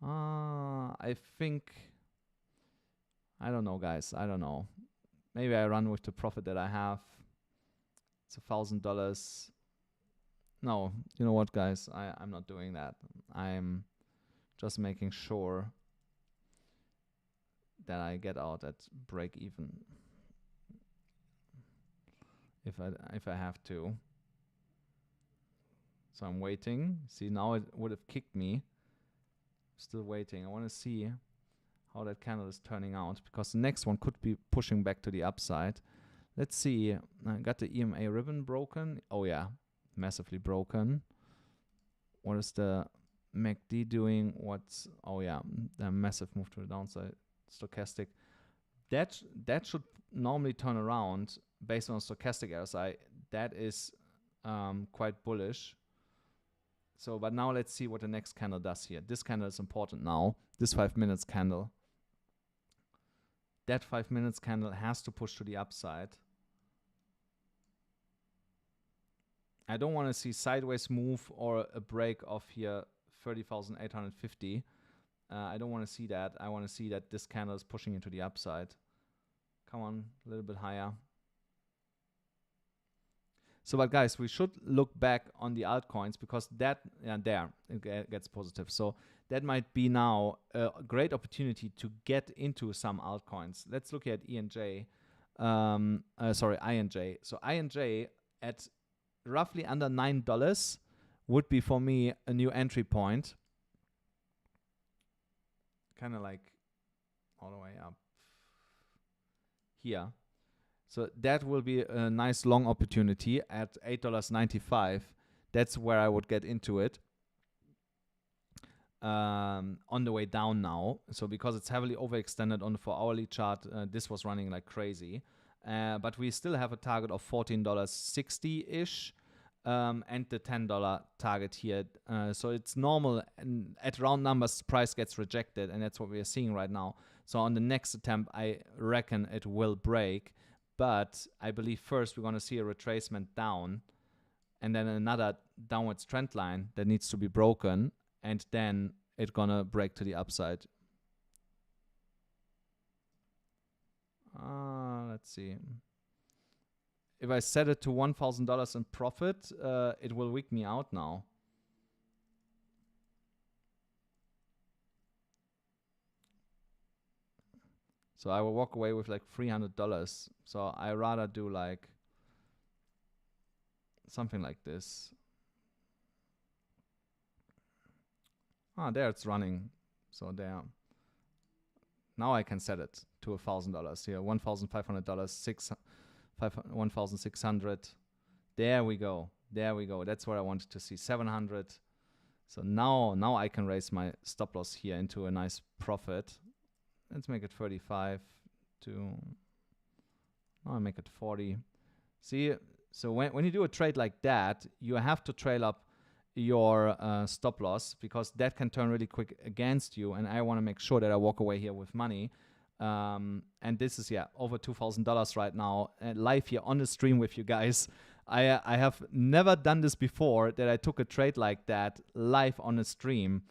I think. I don't know, guys. I don't know. Maybe I run with the profit that I have. It's $1,000. No, you know what, guys? I'm not doing that. I'm just making sure that I get out at break even. If I have to. So I'm waiting. See, now it would have kicked me. Still waiting. I want to see how that candle is turning out, because the next one could be pushing back to the upside. Let's see. I got the EMA ribbon broken. Oh yeah, massively broken. What is the MACD doing? Oh yeah, the massive move to the downside. Stochastic. That should normally turn around based on stochastic RSI. That is quite bullish. So, but now let's see what the next candle does here. This candle is important now. This 5 minutes candle. That 5 minutes candle has to push to the upside. I don't want to see sideways move or a break off here 30,850. I don't want to see that. I want to see that this candle is pushing into the upside. Come on, a little bit higher. So, but guys, we should look back on the altcoins, because that, there, it gets positive. So that might be now a great opportunity to get into some altcoins. Let's look at INJ. INJ. So INJ at roughly under $9 would be for me a new entry point. Kind of like all the way up. here. So that will be a nice long opportunity at $8.95. That's where I would get into it. On the way down now. So because it's heavily overextended on the 4-hourly chart, this was running like crazy. But we still have a target of $14.60-ish. And the $10 target here. So it's normal, and at round numbers, price gets rejected, and that's what we are seeing right now. So on the next attempt, I reckon it will break, but I believe first we're going to see a retracement down, and then another downwards trend line that needs to be broken, and then it's going to break to the upside. Let's see. If I set it to $1,000 in profit, it will wick me out now. So I will walk away with like $300. So I rather do like something like this. There it's running. So there. Now I can set it to $1,000 here. $1,500, 1,600. There we go. There we go. That's what I wanted to see. 700. So now I can raise my stop loss here into a nice profit. Let's make it 35 to. Now I make it 40. See, so when you do a trade like that, you have to trail up your stop loss, because that can turn really quick against you, and I want to make sure that I walk away here with money. And this is, over $2,000 right now, live here on the stream with you guys. I have never done this before, that I took a trade like that live on a stream,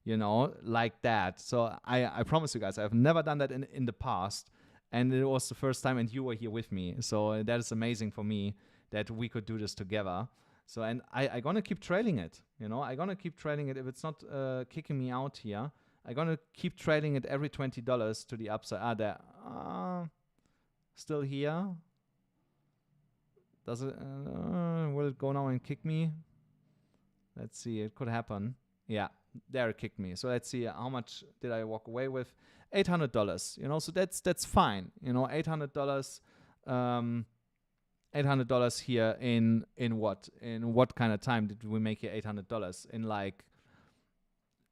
like that. So I promise you guys, I've never done that in the past, and it was the first time, and you were here with me. So that is amazing for me that we could do this together. So, and I'm going to keep trailing it, I'm going to keep trailing it if it's not kicking me out here. I'm going to keep trading it every $20 to the upside. There. Still here. Does it? Will it go now and kick me? Let's see. It could happen. Yeah, there it kicked me. So let's see, how much did I walk away with? $800. So that's fine. $800. $800 here in what? In what kind of time did we make here $800? In like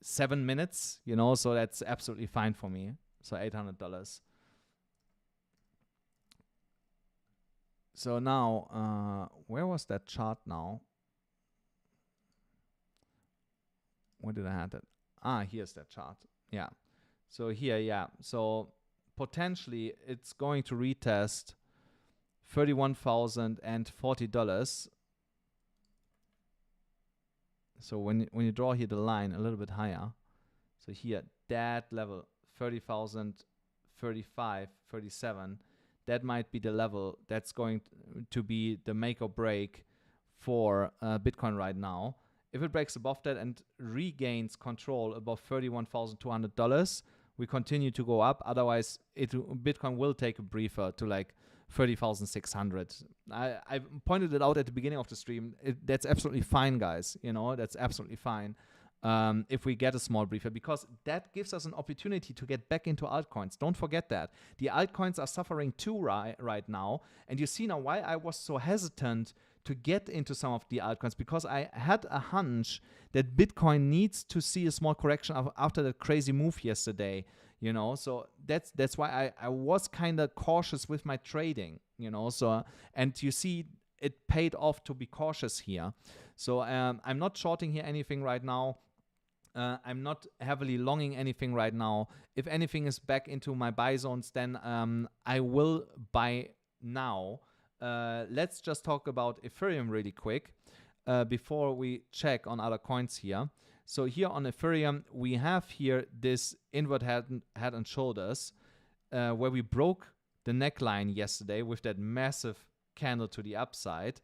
7 minutes, so that's absolutely fine for me. So $800. So now, where was that chart now? Where did I have that? Here's that chart. Yeah. So here, yeah. So potentially it's going to retest $31,040. So when you draw here the line a little bit higher, so here, that level, 30,000, 35, 37, that might be the level that's going to be the make or break for Bitcoin right now. If it breaks above that and regains control above $31,200, we continue to go up. Otherwise, Bitcoin will take a breather to like 30,600. I pointed it out at the beginning of the stream. That's absolutely fine, guys. That's absolutely fine if we get a small breather, because that gives us an opportunity to get back into altcoins. Don't forget that. The altcoins are suffering too right now. And you see now why I was so hesitant to get into some of the altcoins, because I had a hunch that Bitcoin needs to see a small correction after the crazy move yesterday. So that's why I was kind of cautious with my trading, so, and you see it paid off to be cautious here. So I'm not shorting here anything right now. I'm not heavily longing anything right now. If anything is back into my buy zones, then I will buy now. Let's just talk about Ethereum really quick before we check on other coins here. So here on Ethereum, we have here this inward head and shoulders where we broke the neckline yesterday with that massive candle to the upside.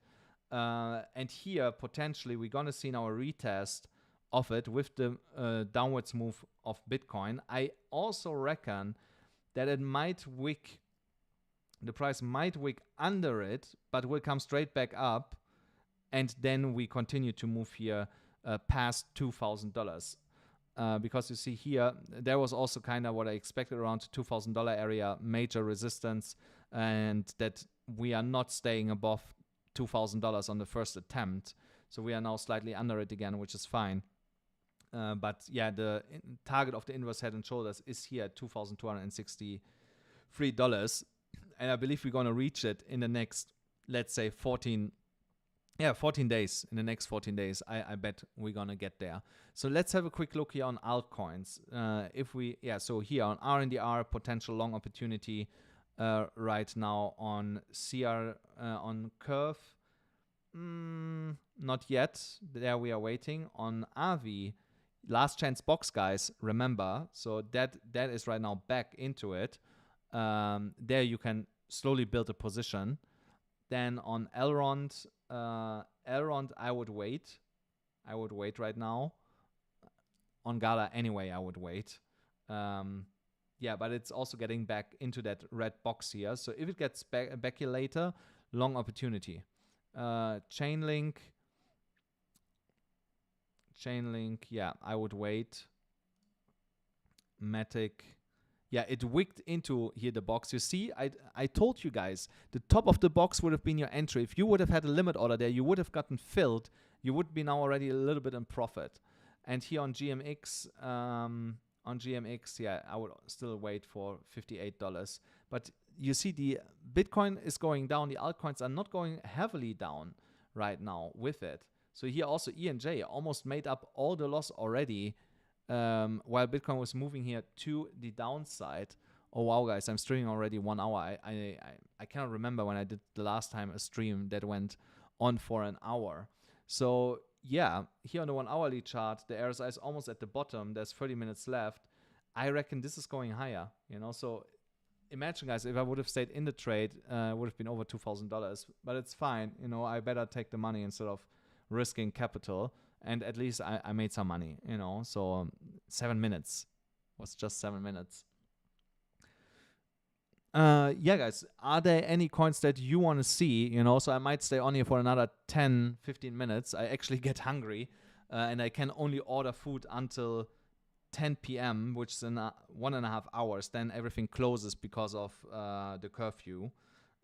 And here, potentially, we're going to see now a retest of it with the downwards move of Bitcoin. I also reckon that it might wick, the price might wick under it, but will come straight back up. And then we continue to move here past $2,000. Because you see here, there was also kind of what I expected around $2,000 area, major resistance. and that we are not staying above $2,000 on the first attempt. So we are now slightly under it again, which is fine. But yeah, the target of the inverse head and shoulders is here at $2,263. And I believe we're going to reach it in the next, let's say 14 days. In the next 14 days, I bet we're going to get there. So let's have a quick look here on altcoins. So here on RNDR, potential long opportunity right now on on Curve. Not yet. There we are waiting. On AAVE, last chance box, guys, remember. So that is right now back into it. There you can slowly build a position. Then on Elrond, I would wait. I would wait right now. On GALA, anyway, I would wait. But it's also getting back into that red box here. So if it gets back here later, long opportunity. Chainlink, yeah, I would wait. MATIC. Yeah, it wicked into here the box. You see, I told you guys, the top of the box would have been your entry. If you would have had a limit order there, you would have gotten filled. You would be now already a little bit in profit. And here on GMX, yeah, I would still wait for $58. But you see, the Bitcoin is going down. The altcoins are not going heavily down right now with it. So here also ENJ almost made up all the loss already. While Bitcoin was moving here to the downside. Oh wow, guys, I'm streaming already 1 hour. I cannot remember when I did the last time a stream that went on for an hour. So yeah, here on the 1 hourly chart, the RSI is almost at the bottom. There's 30 minutes left. I reckon this is going higher, you know. So imagine, guys, if I would have stayed in the trade, it would have been over $2,000. But it's fine, you know. I better take the money instead of risking capital. And at least I made some money, you know. So 7 minutes was just 7 minutes. Yeah, guys, are there any coins that you want to see, you know? So I might stay on here for another 10, 15 minutes. I actually get hungry, and I can only order food until 10 p.m., which is in 1.5 hours. Then everything closes because of the curfew.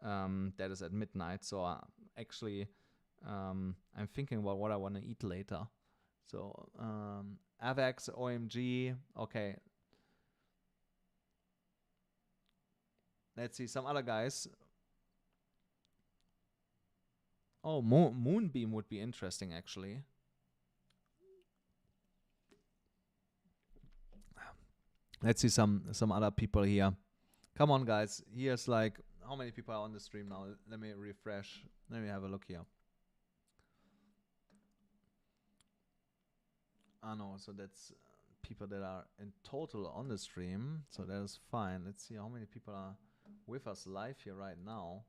That is at midnight. So actually... I'm thinking about what I want to eat later. So, AVEX, OMG. Okay. Let's see some other guys. Oh, Moonbeam would be interesting, actually. Let's see some other people here. Come on, guys. Here's like, how many people are on the stream now? Let me refresh. Let me have a look here. No, so that's people that are in total on the stream. So that is fine. Let's see how many people are with us live here right now.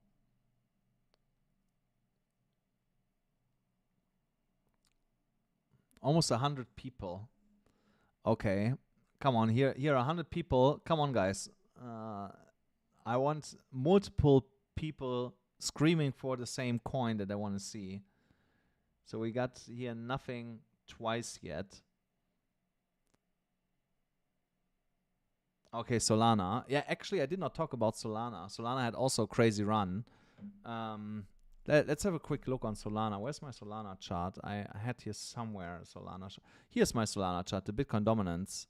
Almost 100 people. Okay. Come on, here are 100 people. Come on, guys. I want multiple people screaming for the same coin that I want to see. So we got here nothing twice yet. Okay, Solana. Yeah, actually, I did not talk about Solana. Solana had also a crazy run. Let's have a quick look on Solana. Where's my Solana chart? I had here somewhere Solana. Here's my Solana chart, the Bitcoin dominance.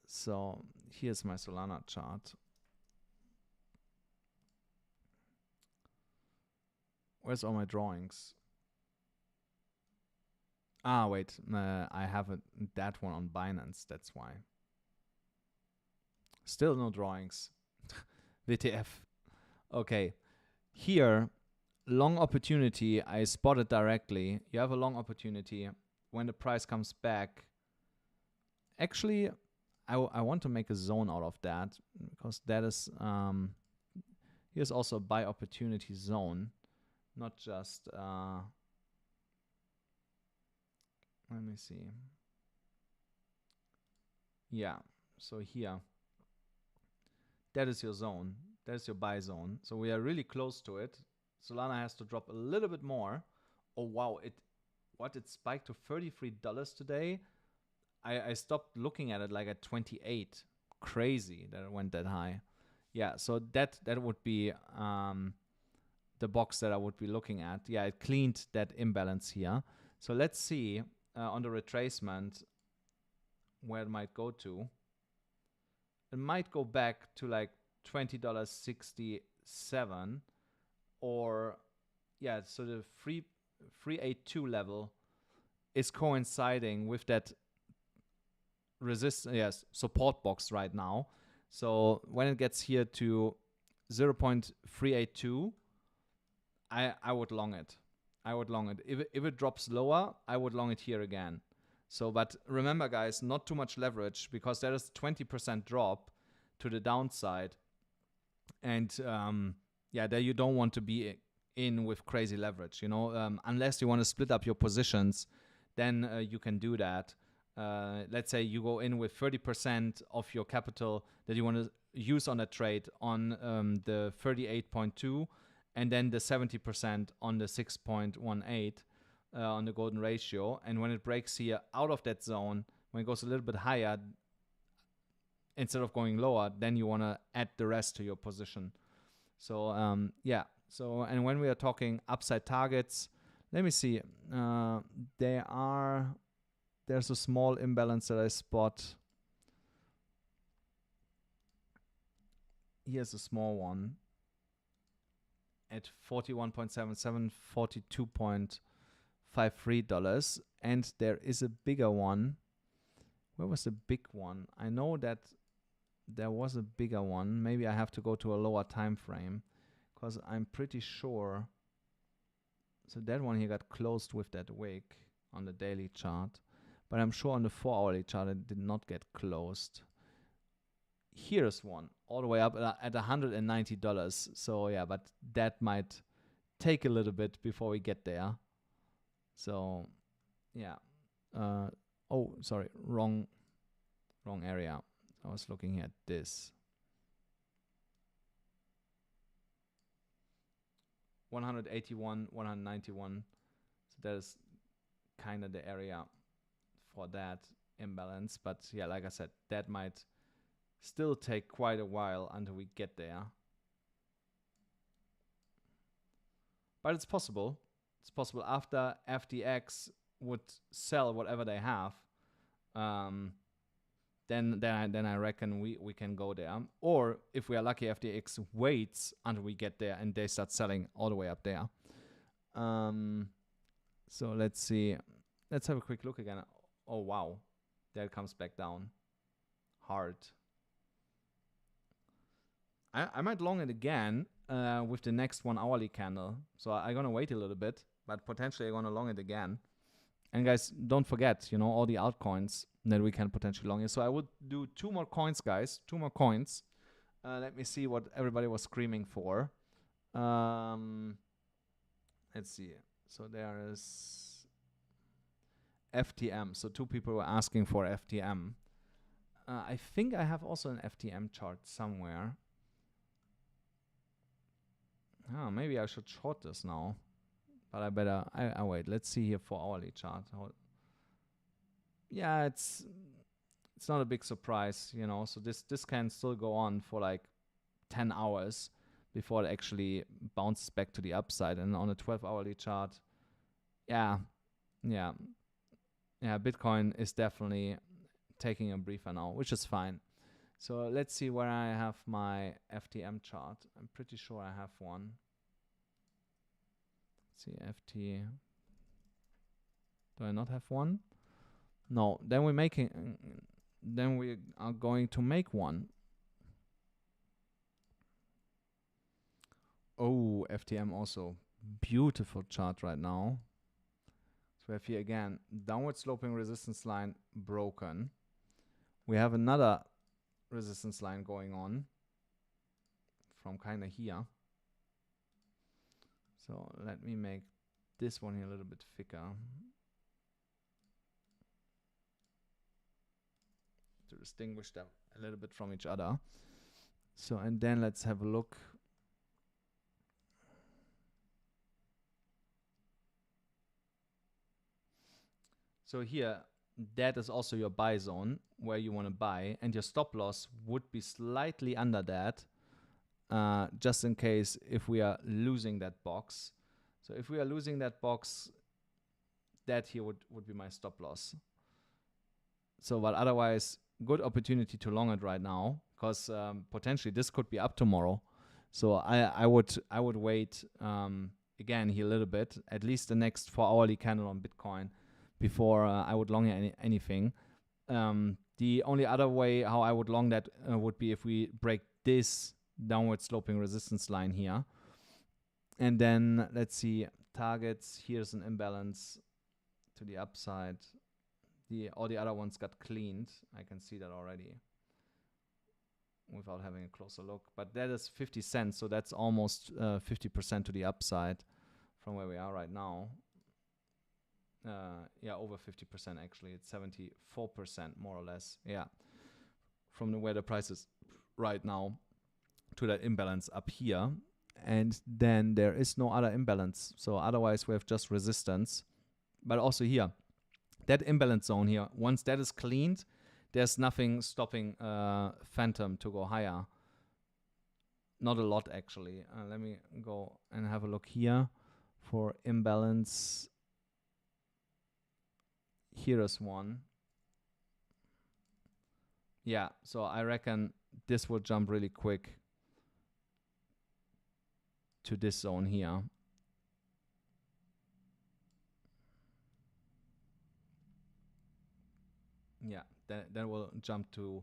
So here's my Solana chart. Where's all my drawings? Wait, I have that one on Binance. That's why. Still no drawings. WTF. Okay. Here, long opportunity. I spotted directly. You have a long opportunity. When the price comes back. Actually, I want to make a zone out of that. Because that is... here's also a buy opportunity zone. Not just... let me see. Yeah. So here. That is your zone. That is your buy zone. So we are really close to it. Solana has to drop a little bit more. Oh, wow. It spiked to $33 today. I stopped looking at it like at 28. Crazy that it went that high. Yeah, so that would be the box that I would be looking at. Yeah, it cleaned that imbalance here. So let's see on the retracement where it might go to. It might go back to like $20.67, or yeah, so the 382 level is coinciding with that support box right now. So when it gets here to 0.382, I would long it. I would long it. If it drops lower, I would long it here again. So, but remember, guys, not too much leverage, because there is 20% drop to the downside. And yeah, there you don't want to be in with crazy leverage, you know, unless you want to split up your positions, then you can do that. Let's say you go in with 30% of your capital that you want to use on a trade on the 38.2, and then the 70% on the 6.18 on the golden ratio. And when it breaks here out of that zone, when it goes a little bit higher, instead of going lower, then you want to add the rest to your position. So yeah. So, and when we are talking upside targets, let me see. There's a small imbalance that I spot. Here's a small one at 41.77, $42.53. And there is a bigger one. Where was the big one? I know that there was a bigger one. Maybe I have to go to a lower time frame, because I'm pretty sure. So that one here got closed with that wick on the daily chart, but I'm sure on the 4-hourly chart it did not get closed. Here's one all the way up at $190. So yeah, but that might take a little bit before we get there. So yeah. Oh, sorry, wrong area. I was looking at this. 181, 191. So that is kind of the area for that imbalance. But yeah, like I said, that might still take quite a while until we get there. But it's possible. It's possible after FTX would sell whatever they have. Then I reckon we can go there. Or if we are lucky, FTX waits until we get there and they start selling all the way up there. So let's see. Let's have a quick look again. Oh, wow. There it comes back down. Hard. I might long it again with the next 1 hourly candle. So I'm going to wait a little bit, but potentially I'm going to long it again. And guys, don't forget, you know, all the altcoins that we can potentially long it. So I would do 2 more coins, guys. 2 more coins. Let me see what everybody was screaming for. Let's see. So there is FTM. So 2 people were asking for FTM. I think I have also an FTM chart somewhere. Oh, maybe I should short this now. But I better, I wait. Let's see here 4 hourly chart. Yeah, it's not a big surprise, you know. So this can still go on for like 10 hours before it actually bounces back to the upside. And on a 12 hourly chart, yeah, Bitcoin is definitely taking a breather now, which is fine. So let's see where I have my FTM chart. I'm pretty sure I have one. See, FT. Do I not have one? No. Then we are going to make one. Oh, FTM also beautiful chart right now. So we have here again downward sloping resistance line broken. We have another resistance line going on from kind of here. So let me make this one here a little bit thicker to distinguish them a little bit from each other. So, and then let's have a look. So here, that is also your buy zone where you want to buy, and your stop loss would be slightly under that. just in case if we are losing that box. So if we are losing that box, that here would be my stop loss. So, but otherwise, good opportunity to long it right now, because potentially this could be up tomorrow. So I would wait again here a little bit, at least the next 4 hourly candle on Bitcoin, before I would long anything. The only other way how I would long that would be if we break this downward sloping resistance line here. And then let's see, targets, here's an imbalance to the upside. All the other ones got cleaned. I can see that already without having a closer look. But that is 50 cents, so that's almost 50% to the upside from where we are right now. Yeah, over 50% actually. It's 74% more or less. Yeah, from where the price is right now to that imbalance up here. And then there is no other imbalance. So otherwise we have just resistance. But also here, that imbalance zone here, once that is cleaned, there's nothing stopping Phantom to go higher. Not a lot actually. Let me go and have a look here for imbalance. Here is one. Yeah, so I reckon this will jump really quick to this zone here. Yeah, that will jump to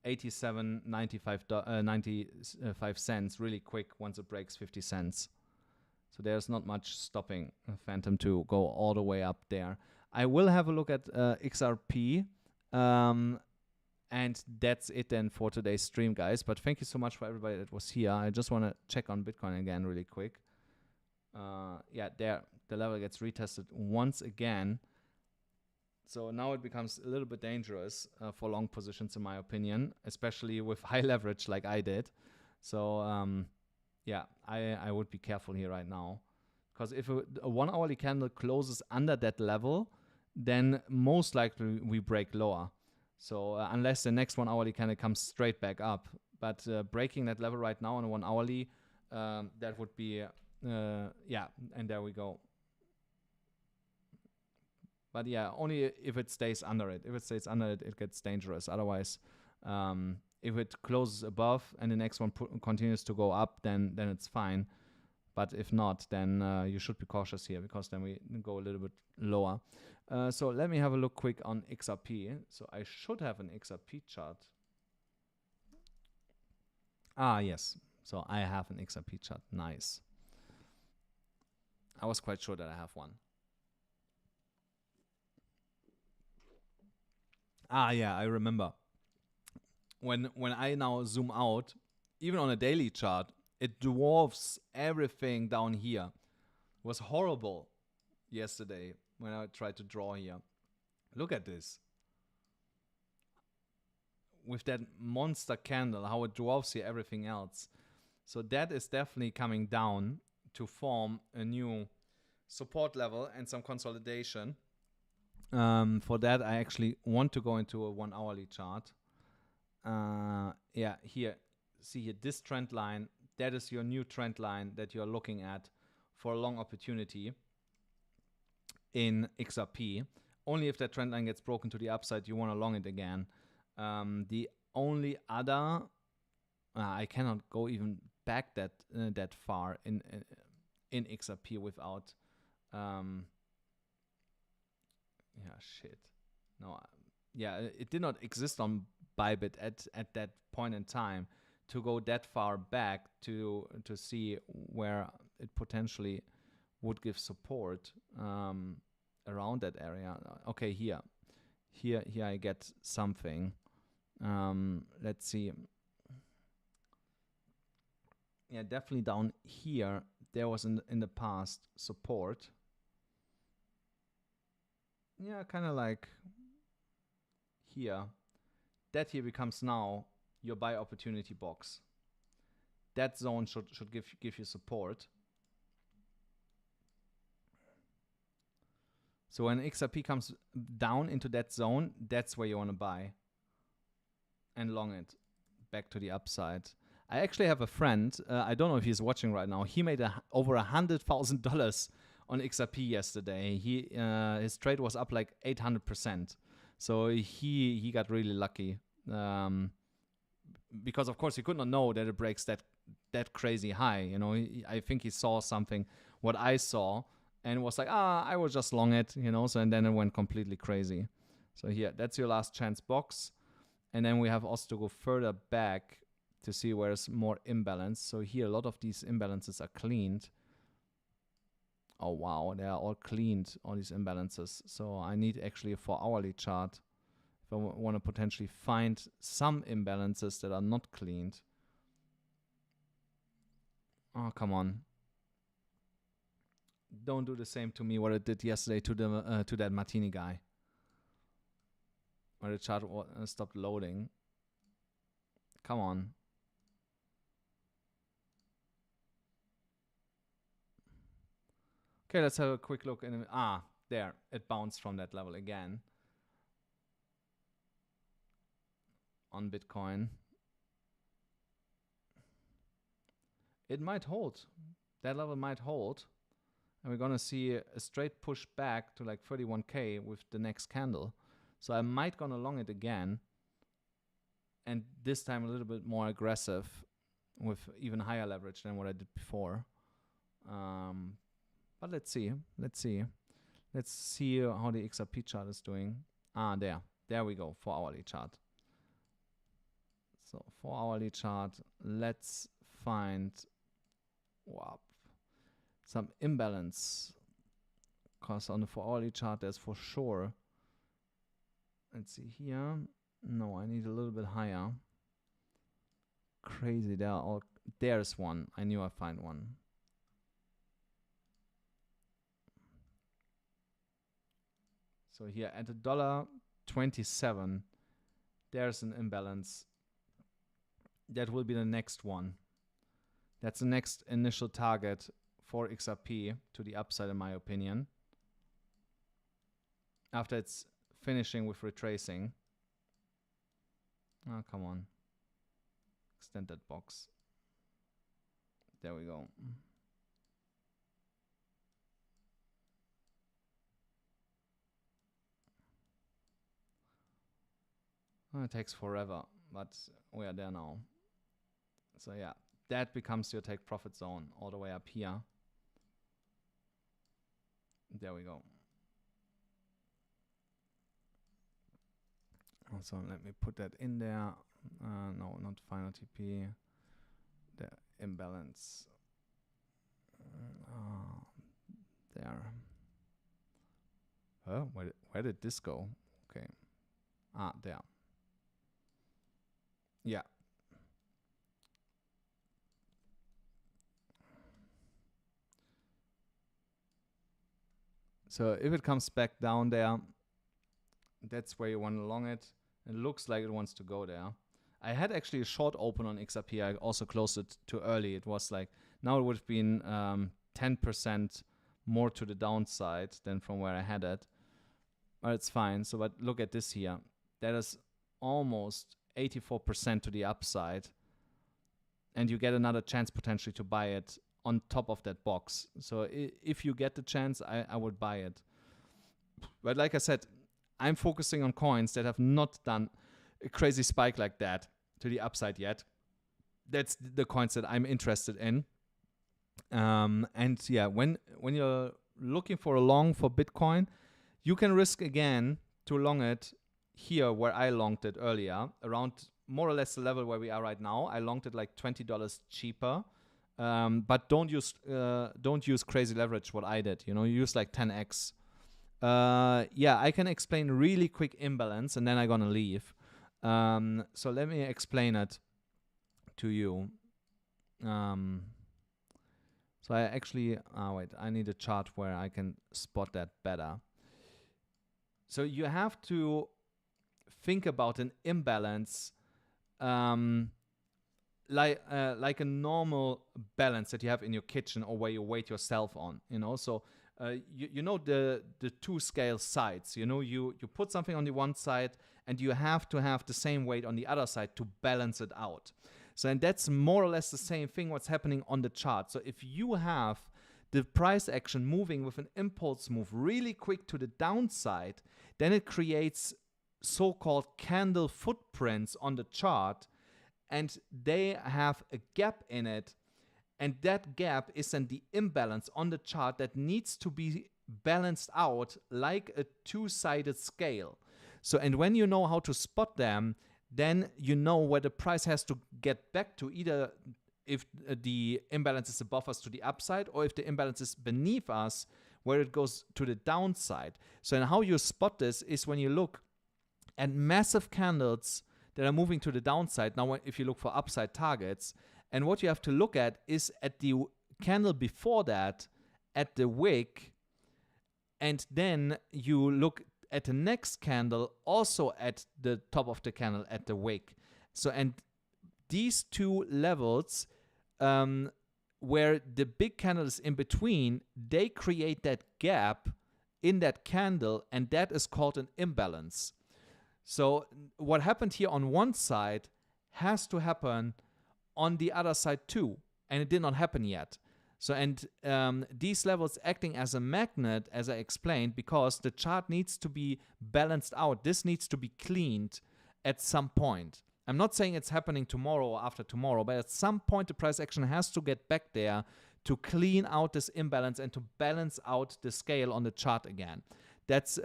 95 cents really quick once it breaks 50 cents. So there's not much stopping Phantom to go all the way up there. I will have a look at XRP. And that's it then for today's stream, guys. But thank you so much for everybody that was here. I just want to check on Bitcoin again really quick. Yeah, there the level gets retested once again. So now it becomes a little bit dangerous for long positions, in my opinion, especially with high leverage like I did. So yeah, I would be careful here right now, because if a 1 hourly candle closes under that level, then most likely we break lower. So unless the next 1 hourly candle comes straight back up, but breaking that level right now on a 1 hourly, that would be yeah, and there we go. But yeah, only if it stays under it. If it stays under it, it gets dangerous. Otherwise, if it closes above and the next one continues to go up, then it's fine. But if not, then you should be cautious here, because then we go a little bit lower. So let me have a look quick on XRP. So I should have an XRP chart. Ah, yes. So I have an XRP chart. Nice. I was quite sure that I have one. Ah, yeah, I remember. When I now zoom out, even on a daily chart, it dwarfs everything down here. It was horrible yesterday when I tried to draw here. Look at this. With that monster candle, how it dwarfs here everything else. So that is definitely coming down to form a new support level and some consolidation. For that, I actually want to go into a 1 hourly chart. Yeah, here, see here, this trend line, that is your new trend line that you're looking at for a long opportunity in XRP. Only if that trend line gets broken to the upside, you want to long it again. The only other, I cannot go even back that far in XRP without, yeah, shit. No, yeah, it did not exist on BYBIT at that point in time to go that far back to see where it potentially would give support around that area. Okay, here I get something. Let's see. Yeah, definitely down here there was in the past support. Yeah, kind of like here. That here becomes now your buy opportunity box. That zone should give you support. So when XRP comes down into that zone, that's where you want to buy and long it back to the upside. I actually have a friend. I don't know if he's watching right now. He made over $100,000 on XRP yesterday. His trade was up like 800%. So he got really lucky. Because of course he could not know that it breaks that crazy high. You know, I think he saw something what I saw and was like, I will just long it. You know, so and then it went completely crazy. So here, that's your last chance box, and then we have also to go further back to see where's more imbalance. So here, a lot of these imbalances are cleaned. Oh wow, they are all cleaned, all these imbalances. So I need actually a 4-hourly chart if I want to potentially find some imbalances that are not cleaned. Oh, come on. Don't do the same to me what it did yesterday to the to that Martini guy. Where the chart stopped loading. Come on. Okay, let's have a quick look. There. It bounced from that level again. On Bitcoin. It might hold. That level might hold. And we're going to see a straight push back to like 31K with the next candle. So I might going to long it again. And this time a little bit more aggressive with even higher leverage than what I did before. But let's see. Let's see how the XRP chart is doing. There we go. 4-hourly chart. So 4-hourly chart. Let's find some imbalance. Because on the 4-hourly chart, there's for sure. Let's see here. No, I need a little bit higher. Crazy. There's one. I knew I'd find one. So here at $1.27, there's an imbalance. That will be the next one. That's the next initial target for XRP to the upside, in my opinion. After it's finishing with retracing. Oh, come on. Extend that box. There we go. It takes forever, but we are there now. So yeah, that becomes your take profit zone all the way up here. There we go. So let me put that in there. No, not final TP. The imbalance. There. Huh? Where did this go? Okay. There. Yeah. So if it comes back down there, that's where you want to long it. It looks like it wants to go there. I had actually a short open on XRP. I also closed it too early. It was like, now it would have been 10% more to the downside than from where I had it. But it's fine. So, but look at this here. That is almost 84% to the upside. And you get another chance potentially to buy it on top of that box. So if you get the chance, I would buy it. But like I said, I'm focusing on coins that have not done a crazy spike like that to the upside yet. That's the coins that I'm interested in. And yeah, when you're looking for a long for Bitcoin, you can risk again to long it here where I longed it earlier, around more or less the level where we are right now. I longed it like $20 cheaper. But don't use crazy leverage what I did. You know, you use like 10x. Yeah, I can explain really quick imbalance and then I'm gonna leave. So let me explain it to you. So I actually, wait, I need a chart where I can spot that better. So you have to think about an imbalance like a normal balance that you have in your kitchen or where you weight yourself on, you know. So you know the two scale sides, you know, you put something on the one side and you have to have the same weight on the other side to balance it out. So, and that's more or less the same thing what's happening on the chart. So if you have the price action moving with an impulse move really quick to the downside, then it creates so-called candle footprints on the chart, and they have a gap in it, and that gap is then the imbalance on the chart that needs to be balanced out like a two-sided scale. So, and when you know how to spot them, then you know where the price has to get back to, either if the imbalance is above us to the upside, or if the imbalance is beneath us where it goes to the downside. So, and how you spot this is when you look at massive candles that are moving to the downside. Now, if you look for upside targets, and what you have to look at is at the candle before that, at the wick, and then you look at the next candle also at the top of the candle at the wick. So, and these two levels, where the big candle is in between, they create that gap in that candle, and that is called an imbalance. So what happened here on one side has to happen on the other side too, and it did not happen yet. So, and these levels acting as a magnet, as I explained, because the chart needs to be balanced out. This needs to be cleaned at some point. I'm not saying it's happening tomorrow or after tomorrow, but at some point the price action has to get back there to clean out this imbalance and to balance out the scale on the chart again. That's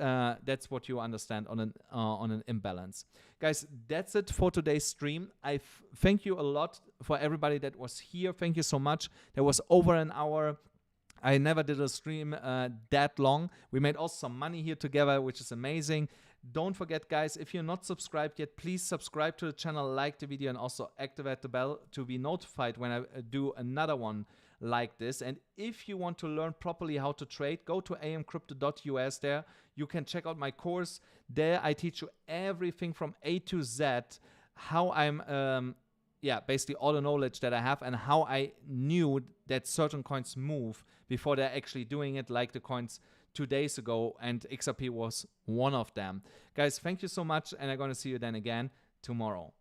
what you understand on an imbalance. Guys, that's it for today's stream. I thank you a lot for everybody that was here. Thank you so much. There was over an hour. I never did a stream that long. We made also some money here together, which is amazing. Don't forget, guys, if you're not subscribed yet, please subscribe to the channel, like the video, and also activate the bell to be notified when I do another one like this. And if you want to learn properly how to trade, go to amcrypto.us. There you can check out my course. There I teach you everything from A to Z, how I'm basically all the knowledge that I have, and how I knew that certain coins move before they're actually doing it, like the coins 2 days ago, and XRP was one of them. Guys, thank you so much, and I'm going to see you then again tomorrow.